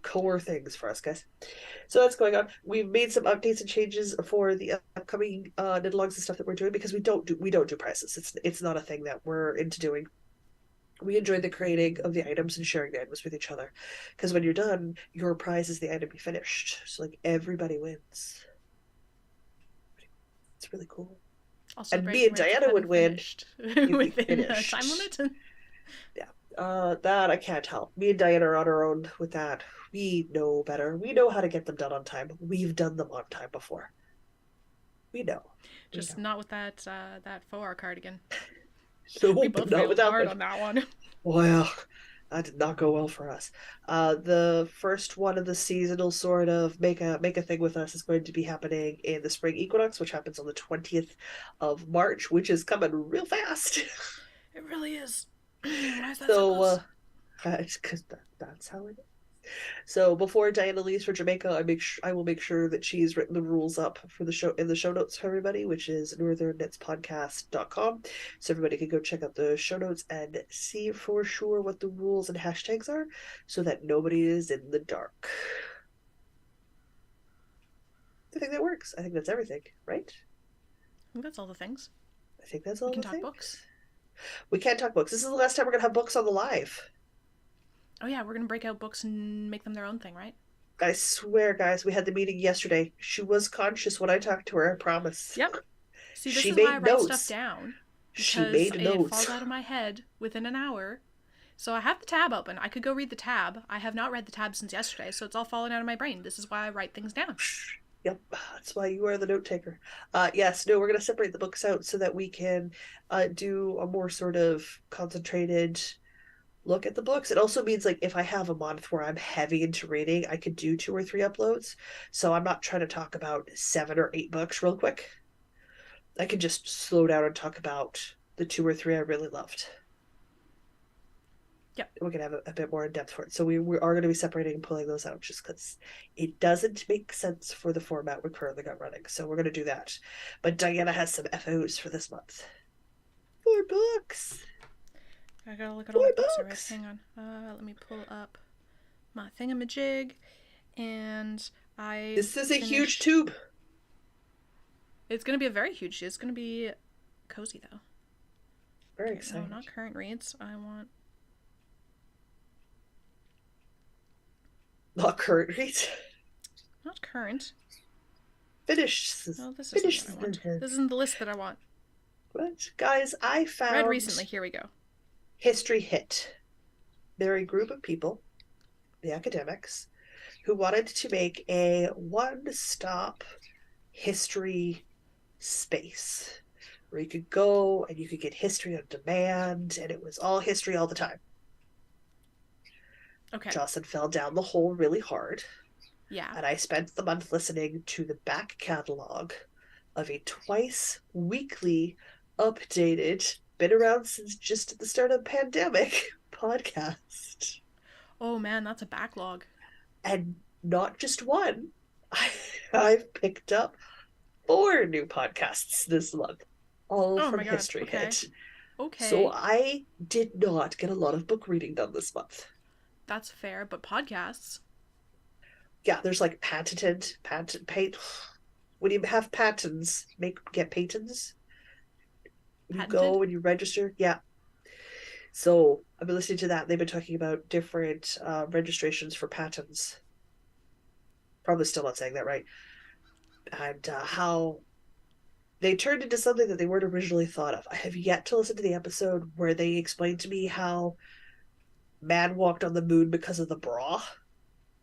Core things for us, guys. So that's going on. We've made some updates and changes for the upcoming knit-alongs and stuff that we're doing, because we don't do prices. It's not a thing that we're into doing. We enjoy the creating of the items and sharing the items with each other, because when you're done, your prize is the item you finished. So like everybody wins. It's really cool. Also, And very me and congrats on Diana would having win finished if we within the finished. time limit. Yeah. That I can't help. Me and Diana are on our own with that. We know better. We know how to get them done on time. We've done them on time before. We know. We Just know. not with that faux art cardigan. We Nope, both not failed without hard one. on that one. Well, that did not go well for us. The first one of the seasonal sort of make a thing with us is going to be happening in the spring equinox, which happens on the 20th of March, which is coming real fast. It really is. Why is that so So, close? because that's how it is. So before Diana leaves for Jamaica, I will make sure that she's written the rules up for the show in the show notes for everybody, which is northernknitspodcast.com. So everybody can go check out the show notes and see for sure what the rules and hashtags are, so that nobody is in the dark. I think that works. I think that's everything, right? I think that's all the things. I think that's We all can the talk things. books. We can't talk books. This is the last time we're gonna have books on the live. Oh yeah, we're gonna break out books and make them their own thing, right? I swear, guys, we had the meeting yesterday. She was conscious when I talked to her, I promise. Yep. See, this She is why I made write stuff notes. down, She because made it notes. falls out of my head within an hour. So I have the tab open. I could go read the tab. I have not read the tab since yesterday, so it's all falling out of my brain. This is why I write things down. Yep, that's why you are the note taker. Yes, no, we're going to separate the books out so that we can do a more sort of concentrated look at the books. It also means like if I have a month where I'm heavy into reading, I could do 2 or 3 uploads. So I'm not trying to talk about 7 or 8 books real quick. I can just slow down and talk about the 2 or 3 I really loved. Yep. We can have a bit more in depth for it. So we are going to be separating and pulling those out, just because it doesn't make sense for the format we currently got running. So we're going to do that. But Diana has some FOs for this month. 4 books. I gotta look at all Four the books I read. books. Hang on. Let me pull up my thingamajig, and I This is a huge finished. tube. It's gonna be a very huge. It's gonna be cozy though. Very Okay, no, excited. not current reads. I want. Not current reads. Not current. Finish. No, this isn't Finish. what I want. This isn't the list that I want. What? Guys, I Read found recently. Here we go. History Hit. They're a group of people, the academics, who wanted to make a one-stop history space where you could go and you could get history on demand, and it was all history all the time. Okay. Jocelyn fell down the hole really hard, Yeah. and I spent the month listening to the back catalog of a twice weekly updated, been around since just at the start of the pandemic podcast. Oh man, that's a backlog. And not just one. I've picked up 4 new podcasts this month, all Oh from my god. History Okay. Hit. So Okay. I did not get a lot of book reading done this month. That's fair, but podcasts. Yeah, there's like when you have patents, get patents. You Patented? go and you register. Yeah. So I've been listening to that. They've been talking about different registrations for patents. Probably still not saying that right. And how they turned into something that they weren't originally thought of. I have yet to listen to the episode where they explained to me how man walked on the moon because of the bra.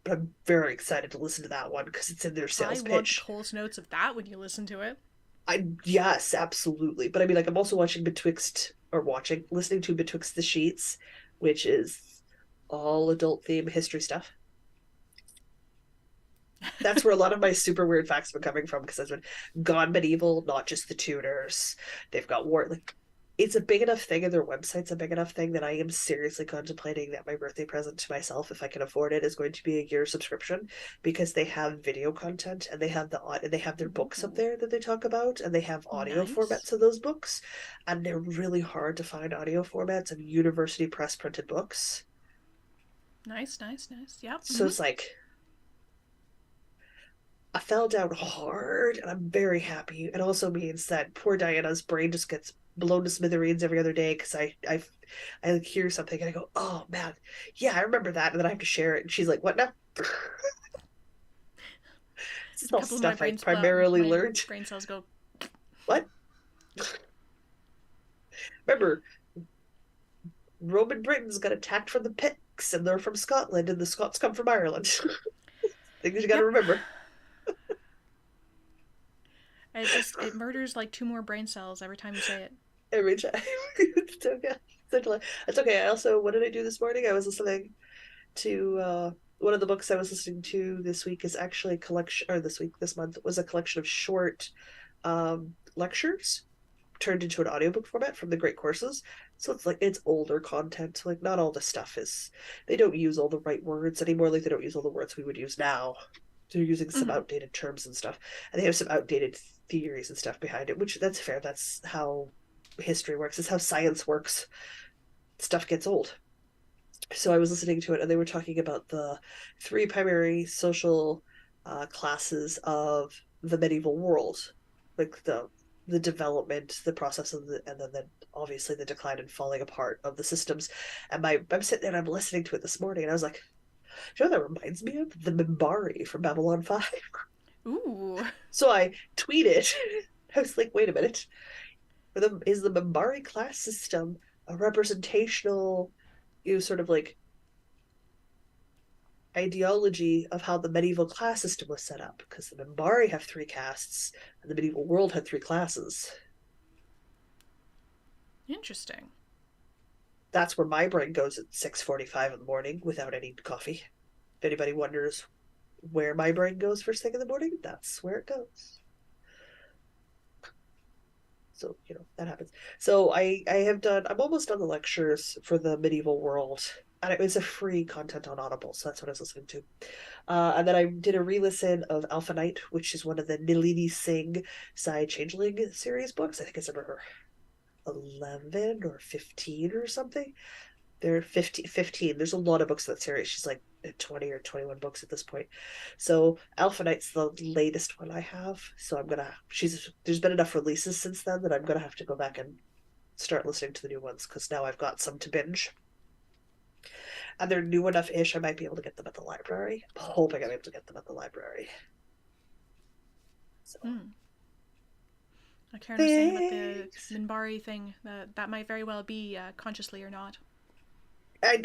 But I'm very excited to listen to that one because it's in their I sales want the pitch. Coles notes of that when you listen to it. Yes, absolutely. But I mean, like, I'm also watching Betwixt, or listening to Betwixt the Sheets, which is all adult theme history stuff. That's where a lot of my super weird facts have been coming from because I've been gone medieval, not just the tuners. They've got war. Like, it's a big enough thing, and their website's a big enough thing that I am seriously contemplating that my birthday present to myself, if I can afford it, is going to be a year subscription because they have video content and they have their books up Ooh, there that they talk about, and they have audio nice. formats of those books, and they're really hard to find audio formats of university press printed books. Nice, nice, nice. Yep. So it's like I fell down hard, and I'm very happy. It also means that poor Diana's brain just gets blown to smithereens every other day because I like hear something and I go, oh man, yeah, I remember that, and then I have to share it, and she's like, what now? This is A all couple of my stuff I primarily learned. brain cells go. What? Remember, Roman Britain's got attacked from the Picts, and they're from Scotland, and the Scots come from Ireland. Things you got to Yep. remember. It murders like two more brain cells every time you say it. Every time. It's okay. It's okay. I also, what did I do this morning? I was listening to one of the books I was listening to this week is actually a collection, or this month was a collection of short lectures turned into an audiobook format from the Great Courses. So it's like it's older content. Like not all the stuff is they don't use all the right words anymore. Like they don't use all the words we would use now. They're using some Mm-hmm. outdated terms and stuff. And they have some outdated theories and stuff behind it, which that's fair. That's how history works. It's how science works. Stuff gets old. So I was listening to it, and they were talking about the three primary social classes of the medieval world, like the development, the process of and then obviously the decline and falling apart of the systems. And I'm sitting there and I'm listening to it this morning, and I was like, you know what that reminds me of? The Mimbari from Babylon 5. Ooh. So I tweeted, I was like, wait a minute, is the Mimbari class system a representational, sort of like ideology of how the medieval class system was set up? Because the Mimbari have three castes, and the medieval world had three classes. Interesting. That's where my brain goes at 6:45 in the morning without any coffee. If anybody wonders where my brain goes first thing in the morning, that's where it goes. So that happens. So I'm almost done the lectures for the medieval world, and it was a free content on Audible, so that's what I was listening to. And then I did a re-listen of Alpha Knight, which is one of the Nalini Singh Side Changeling series books. I think it's number 11 or 15 or something. They're 15. There's a lot of books in that series. She's like 20 or 21 books at this point. So Alpha Knight's the latest one I have. So there's been enough releases since then that I'm gonna have to go back and start listening to the new ones because now I've got some to binge. And they're new enough ish, I might be able to get them at the library. I'm hoping I'm able to get them at the library. So Hmm. Like Karen was saying about the thanks. Minbari thing, that might very well be consciously or not. I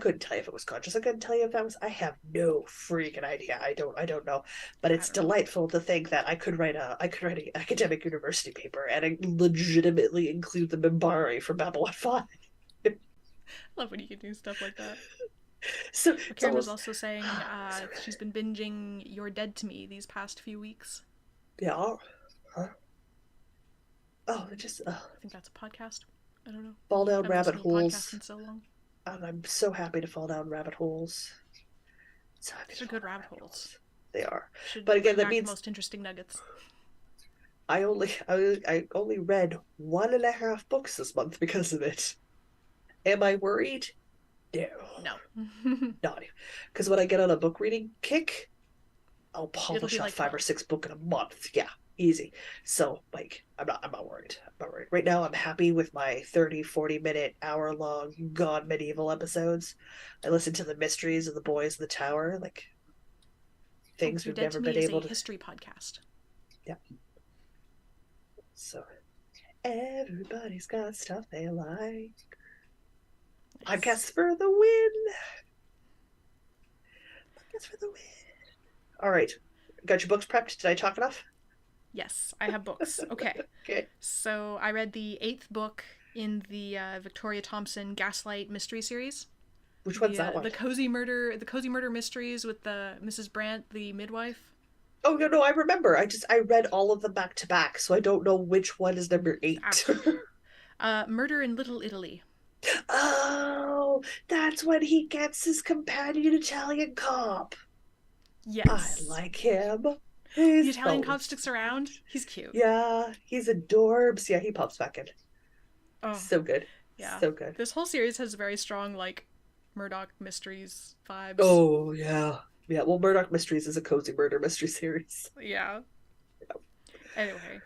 couldn't tell you if it was conscious. I couldn't tell you if that was. I have no freaking idea. I don't know. But I it's don't know. delightful to think that I could write an academic university paper and I legitimately include the Mimbari for Babylon 5. I love when you can do stuff like that. So But it's Karen was almost also saying so she's been binging You're Dead to Me these past few weeks. yeah. Huh? Oh, it just I think that's a podcast. I don't know. fall down I haven't rabbit listened to a podcast holes, in so long. and I'm so happy to fall down rabbit holes. So happy These to are fall good down rabbit rabbit holes. holes. They are, Should but again, bring that back the means most interesting nuggets. I only read 1.5 books this month because of it. Am I worried? No, No. not even. Because when I get on a book reading kick, I'll It'll polish be off like 5 or 6 12. book in a month. Yeah, easy. So like, I'm not worried. I'm not worried. Right now, I'm happy with my 30, 40 minute, hour long God medieval episodes. I listen to the mysteries of the boys in the tower, like Oh, things You're we've Dead never to Me been is able a to. history podcast. Yeah. So everybody's got stuff they like. Nice. Podcasts for the win. Dance for the win. All right. Got your books prepped? Did I talk enough? Yes, I have books. Okay. Okay. So I read the 8th book in the Victoria Thompson Gaslight mystery series. Which one's The that one? the cozy murder mysteries with the Mrs. Brandt, the midwife. Oh no, no, I remember. I read all of them back to back, so I don't know which one is number Ah, 8. Murder in Little Italy. Oh, that's when he gets his companion Italian cop. I Yes. like him. The He's Italian so cop sticks around. He's cute. yeah, he's adorbs. Yeah, he pops back in. Oh, So good. yeah. So good. This whole series has very strong, like, Murdoch Mysteries vibes. Oh yeah. Yeah, well, Murdoch Mysteries is a cozy murder mystery series. Yeah. Anyway,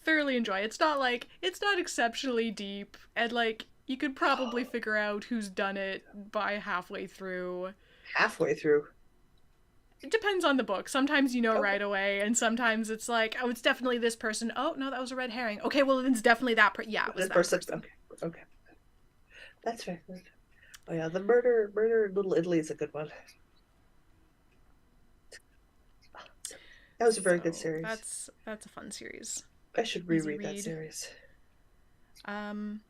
thoroughly enjoy. It's not exceptionally deep, and like you could probably figure out who's done it by halfway through. Halfway through. It depends on the book. Sometimes you know Okay. right away, and sometimes it's like, oh, it's definitely this person. Oh no, that was a red herring. Okay, well then it's definitely that person. Yeah, it was This that person. person. Okay. Okay. That's fair. Oh yeah, the murder in Little Italy is a good one. That was a very good So series. that's a fun series. I should Easy reread that read. series. Um,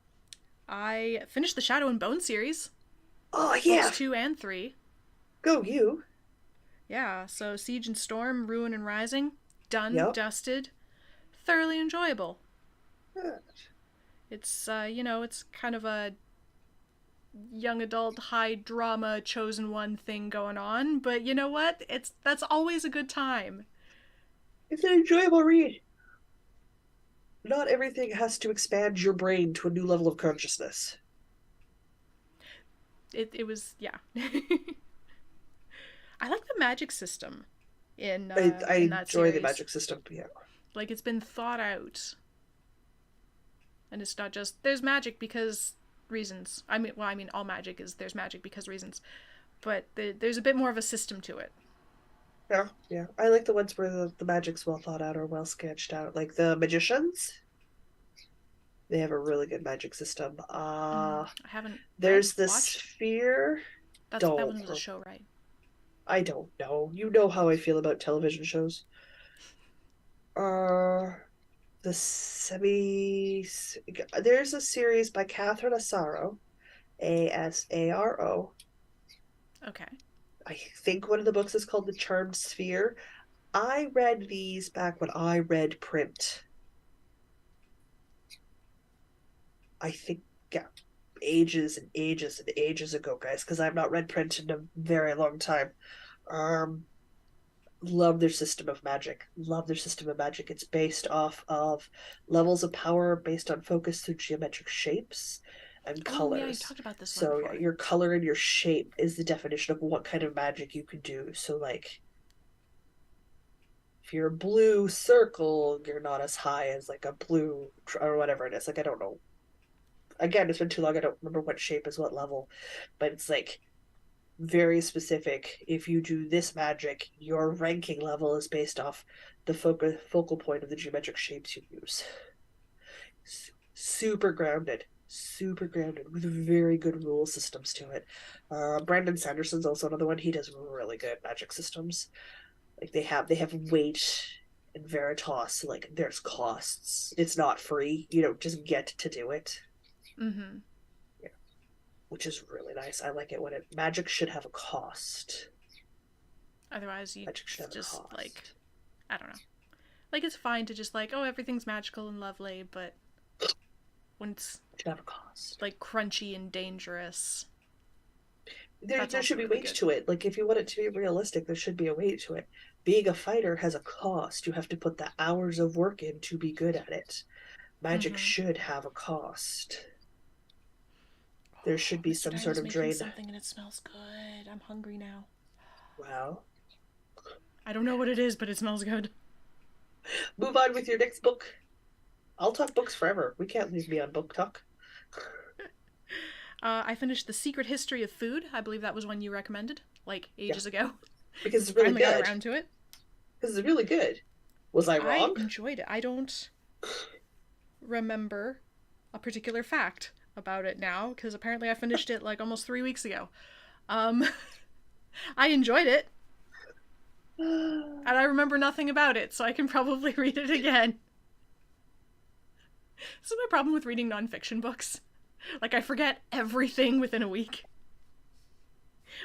I finished the Shadow and Bone series, Oh books yeah, 2 and 3. go you. Yeah, so Siege and Storm, Ruin and Rising, done, Yep. dusted, thoroughly enjoyable. Good. It's it's kind of a young adult high drama chosen one thing going on, but you know what? That's always a good time. It's an enjoyable read. Not everything has to expand your brain to a new level of consciousness. It was yeah. I like the magic system I in that enjoy the series. magic system. Yeah. Like it's been thought out, and it's not just there's magic because reasons. I mean all magic is there's magic because reasons, but there's a bit more of a system to it. Yeah, yeah. I like the ones where the magic's well thought out or well sketched out. Like the magicians, they have a really good magic system. I haven't read There's the watched. sphere. That Don't. one was a show, right? I don't know. You know how I feel about television shows. Uh, the semi. There's a series by Catherine Asaro, Asaro. Okay. I think one of the books is called The Charmed Sphere. I read these back when I read print. I think, yeah, ages and ages and ages ago, guys, because I've not read print in a very long time. Um, love their system of magic. Love their system of magic. It's based off of levels of power based on focus through geometric shapes and Oh yeah, you colors. talked about this one So yeah, before. your color and your shape is the definition of what kind of magic you can do. So like if you're a blue circle, you're not as high as like a blue or whatever it is. Like I don't know. Again, it's been too long. I don't remember what shape is what level, but it's like very specific. If you do this magic, your ranking level is based off the focal point of the geometric shapes you use. Super grounded with very good rule systems to it. Brandon Sanderson's also another one. He does really good magic systems. Like they have weight and veritas. So like there's costs. It's not free. You don't just get to do it. Mm-hmm. Yeah, which is really nice. I like it when magic should have a cost. Otherwise, you Magic should have a just like cost. I don't know. Like it's fine to just like oh everything's magical and lovely, but when it's It should have a cost. like crunchy and dangerous, There, that's there also should be really weight good. to it. Like if you want it to be realistic, there should be a weight to it. Being a fighter has a cost. You have to put the hours of work in to be good at it. Magic Mm-hmm. should have a cost. There should be Mr. some sort Diana's of making drain. something and it smells good. I'm hungry now. Wow. I don't know what it is, but it smells good. Move on with your next book. I'll talk books forever. We can't leave me on book talk. I finished The Secret History of Food. I believe that was one you recommended, like Yeah, ages ago. because it's really Finally got good. around to it. Because it's really good. Was I I wrong? enjoyed it. I don't remember a particular fact about it now, because apparently I finished it like almost 3 weeks ago. Um, I enjoyed it. And I remember nothing about it, so I can probably read it again. This is my problem with reading nonfiction books. Like, I forget everything within a week.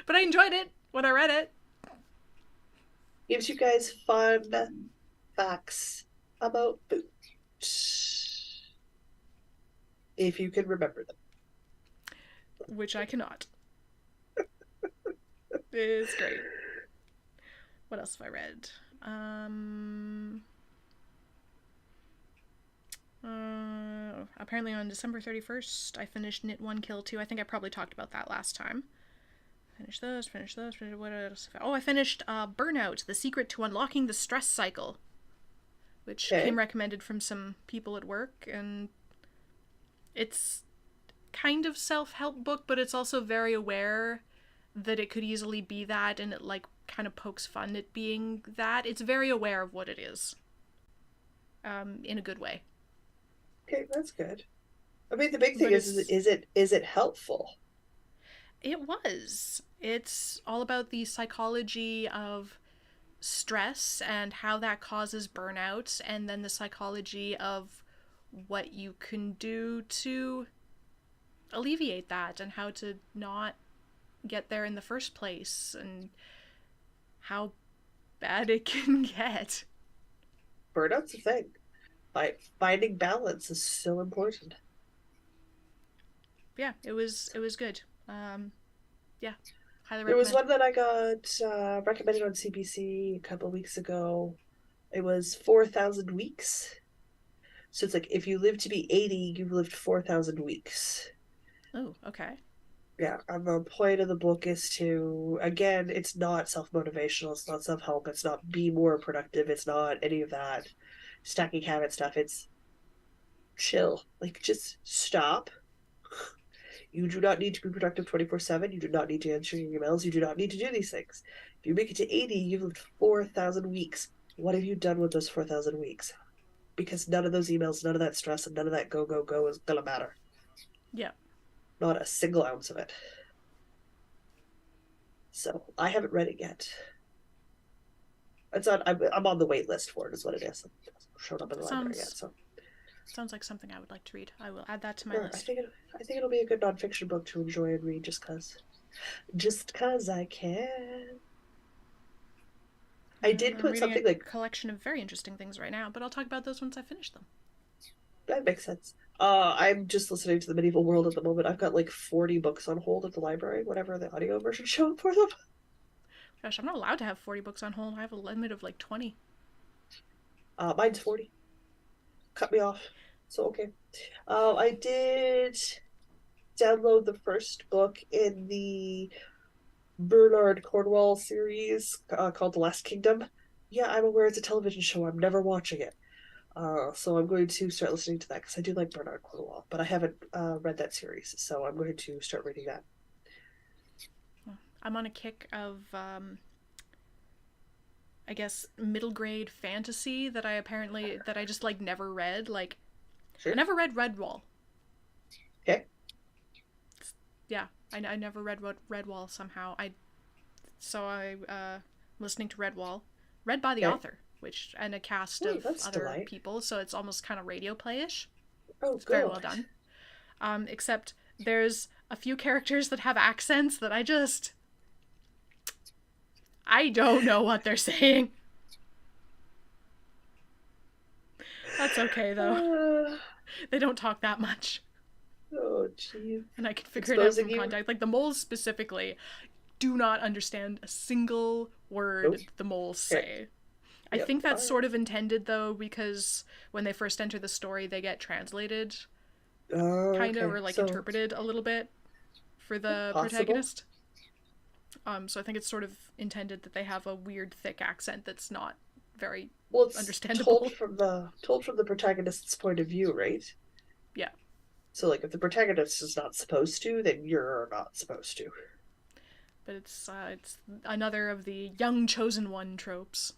But I enjoyed it when I read it. Gives you guys fun facts about boots. If you can remember them. Which I cannot. It's great. What else have I read? Apparently on December 31st, I finished Knit 1, Kill 2. I think I probably talked about that last time. Finish those. What else? Oh, I finished Burnout, The Secret to Unlocking the Stress Cycle, which came recommended from some people at work, and it's kind of self-help book, but it's also very aware that it could easily be that, and it like kind of pokes fun at being that. It's very aware of what it is, in a good way. Okay, that's good. I mean, the big thing is it helpful? It was. It's all about the psychology of stress and how that causes burnout, and then the psychology of what you can do to alleviate that, and how to not get there in the first place, and how bad it can get. Burnout's a thing. Finding balance is so important. Yeah, it was good. Yeah, highly recommend. There was one that I got recommended on CBC a couple of weeks ago. It was 4,000 weeks. So it's like if you live to be 80, you've lived 4,000 weeks. Oh, okay. Yeah, and the point of the book is to, again, it's not self-motivational, it's not self-help, it's not be more productive, it's not any of that stacking habit stuff. It's chill. Like, just stop. You do not need to be productive 24/7. You do not need to answer your emails. You do not need to do these things. If you make it to 80, you've lived 4,000 weeks. What have you done with those 4,000 weeks? Because none of those emails, none of that stress, and none of that go, go, go is going to matter. Yeah. Not a single ounce of it. So I haven't read it yet. It's on. I'm on the wait list for it. Is what it is. It hasn't shown up in the library yet. So sounds like something I would like to read. I will add that to my list. I think it'll be a good nonfiction book to enjoy and read just cause I can. I did put something like a collection of very interesting things right now, but I'll talk about those once I finish them. That makes sense. I'm just listening to the Medieval World at the moment. I've got like 40 books on hold at the library, whatever the audio version show up for them. Gosh, I'm not allowed to have 40 books on hold. I have a limit of like 20. Mine's 40. Cut me off. So, okay. I did download the first book in the Bernard Cornwell series called The Last Kingdom. Yeah, I'm aware it's a television show. I'm never watching it. So I'm going to start listening to that because I do like Bernard Cornwell, but I haven't read that series, so I'm going to start reading that. I'm on a kick of, I guess, middle grade fantasy that I just like never read. Like, sure. I never read Redwall. Okay. Yeah, I never read Redwall somehow. So I'm listening to Redwall, read by the author. And a cast of other people, so it's almost kind of radio play-ish. Oh, it's very well done. Except there's a few characters that have accents that I don't know what they're saying. That's okay, though. They don't talk that much. Oh, jeez. And I can figure it out from context. Like, the moles specifically do not understand a single word the moles say. I think that's sort of intended, though, because when they first enter the story, they get translated, kind of, or like interpreted a little bit for the protagonist. So I think it's sort of intended that they have a weird, thick accent that's not very understandable. Told from the protagonist's point of view, right? Yeah. So, like, if the protagonist is not supposed to, then you're not supposed to. But it's another of the young chosen one tropes.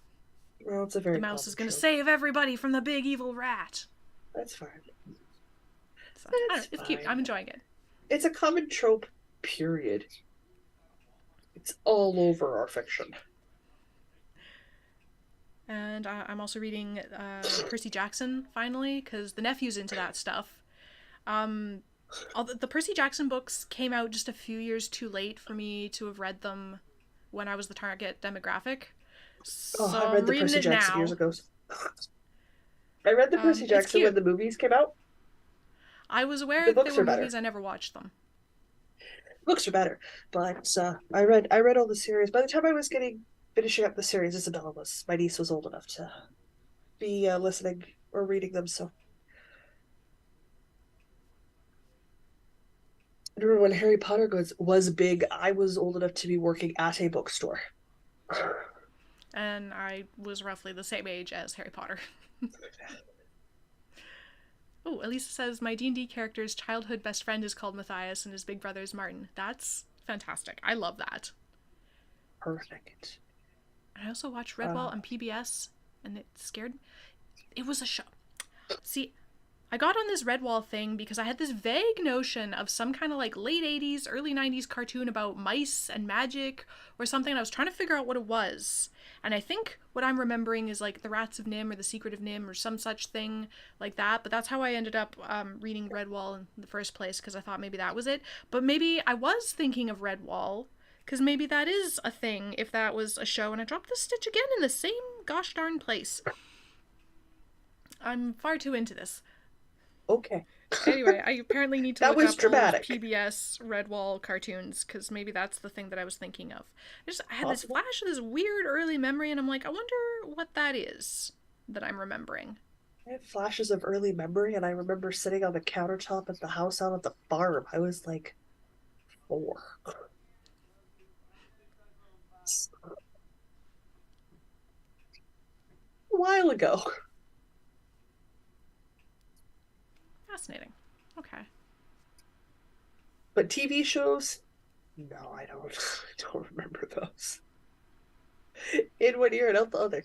Well, it's a very the mouse is going to save everybody from the big evil rat. That's fine. So, it's cute. I'm enjoying it. It's a common trope, period. It's all over our fiction. And I'm also reading Percy Jackson finally because the nephew's into that stuff. All the Percy Jackson books came out just a few years too late for me to have read them when I was the target demographic. Oh, So I read I'm the reading Percy it Jackson years now. ago. I read the Percy It's Jackson when cute. the movies came out. I was aware The that they books were are movies. better. I never watched them. Books are better, but I read all the series. By the time I was getting finishing up the series, Isabella was my niece was old enough to be listening or reading them. So I remember when Harry Potter was big. I was old enough to be working at a bookstore. And I was roughly the same age as Harry Potter. Oh, Elisa says my D&D character's childhood best friend is called Matthias and his big brother is Martin. That's fantastic. I love that. Perfect. I also watched Redwall on PBS, and it scared me. It was a show. See, I got on this Redwall thing because I had this vague notion of some kind of like late 80s, early 90s cartoon about mice and magic or something, and I was trying to figure out what it was. And I think what I'm remembering is like The Rats of Nim or The Secret of Nim or some such thing like that. But that's how I ended up reading Redwall in the first place because I thought maybe that was it. But maybe I was thinking of Redwall because maybe that is a thing if that was a show. And I dropped the stitch again in the same gosh darn place. I'm far too into this. Okay. Anyway, I apparently need to That look was up old dramatic. PBS Redwall cartoons because maybe that's the thing that I was thinking of. I had this Possible. flash of this weird early memory, and I'm like, I wonder what that is that I'm remembering. I have flashes of early memory, and I remember sitting on the countertop at the house out at the farm. I was like 4. A while ago. Fascinating. Okay. But TV shows? No, I don't. I don't remember those. In one ear and out the other.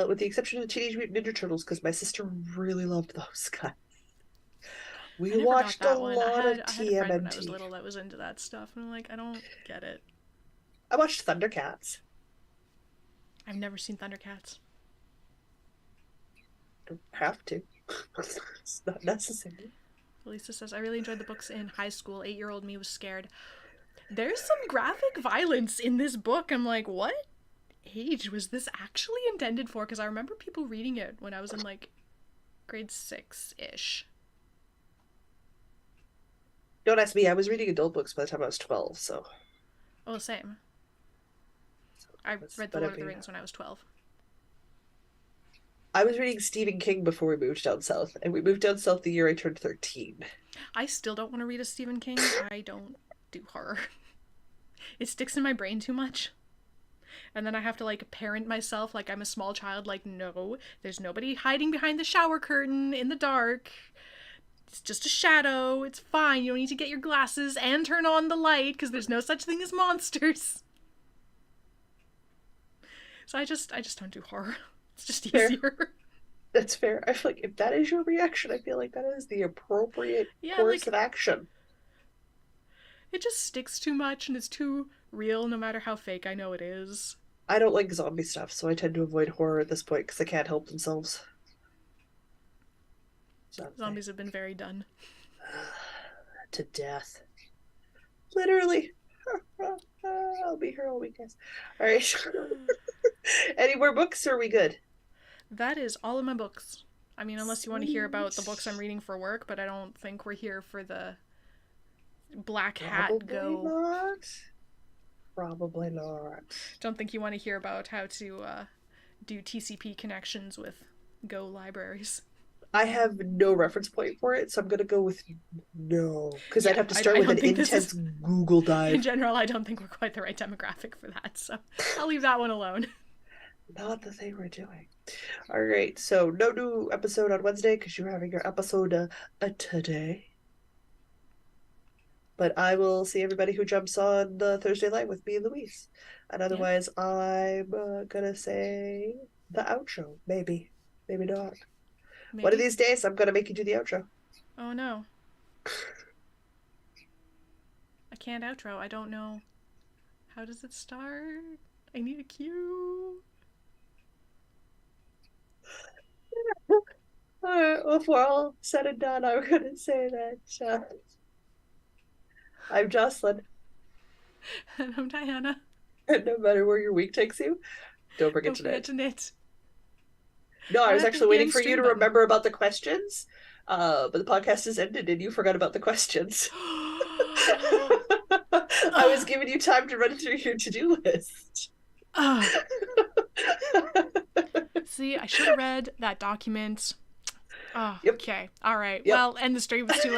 With the exception of the Teenage Mutant Ninja Turtles, because my sister really loved those guys. We I never got watched a that one. lot of I had a friend when I was TMNT. little that was into that stuff, and I'm like, I don't get it. I watched Thundercats. I've never seen Thundercats. Don't have to. It's not necessary. Lisa says, I really enjoyed the books in high school. 8-year-old me was scared. There's some graphic violence in this book. I'm like, what age was this actually intended for? Because I remember people reading it when I was in like grade 6-ish. Don't ask me. I was reading adult books by the time I was 12, so. Oh, same. I read The Lord of the Rings when I was 12. I was reading Stephen King before we moved down south, and we moved down south the year I turned 13. I still don't want to read a Stephen King. I don't do horror. It sticks in my brain too much. And then I have to like parent myself like I'm a small child, like, no, there's nobody hiding behind the shower curtain in the dark. It's just a shadow. It's fine. You don't need to get your glasses and turn on the light because there's no such thing as monsters. So I just don't do horror. It's just easier. Fair. That's fair. I feel like if that is your reaction, I feel like that is the appropriate Yeah, course like of action. it just sticks too much and it's too real no matter how fake I know it is. I don't like zombie stuff, so I tend to avoid horror at this point because they can't help themselves. Zombies have been very done. To death. Literally. I'll be here all week, guys. All right. Any more books, or are we good? That is all of my books. I mean, unless you want to hear about the Sweet. books I'm reading for work, but I don't think we're here for the Black Hat Probably Go. not. Probably not. Don't think you want to hear about how to do TCP connections with Go libraries. I have no reference point for it, so I'm gonna go with no, because Yeah, I'd have to start I with don't an think this intense is, Google in dive. general, I don't think we're quite the right demographic for that, so I'll leave that one alone. Not the thing we're doing. All right, so no new episode on Wednesday because you're having your episode today. But I will see everybody who jumps on the Thursday night with me and Louise. And Yeah, otherwise, I'm gonna say the outro. Maybe, maybe not. One of maybe. these days, I'm gonna make you do the outro. Oh no. I can't outro. I don't know. How does it start? I need a cue. before all said and done, I'm going to say that I'm Jocelyn. And I'm Diana. And no matter where your week takes you, don't forget Don't to forget knit. to knit. No, I I was have to actually hit the waiting end for you stream to button. remember about the questions, but the podcast has ended and you forgot about the questions. I was giving you time to run through your to-do list. See, I should have read that document. Oh, Yep, okay. All right. yep. Well, end the stream. It's too late.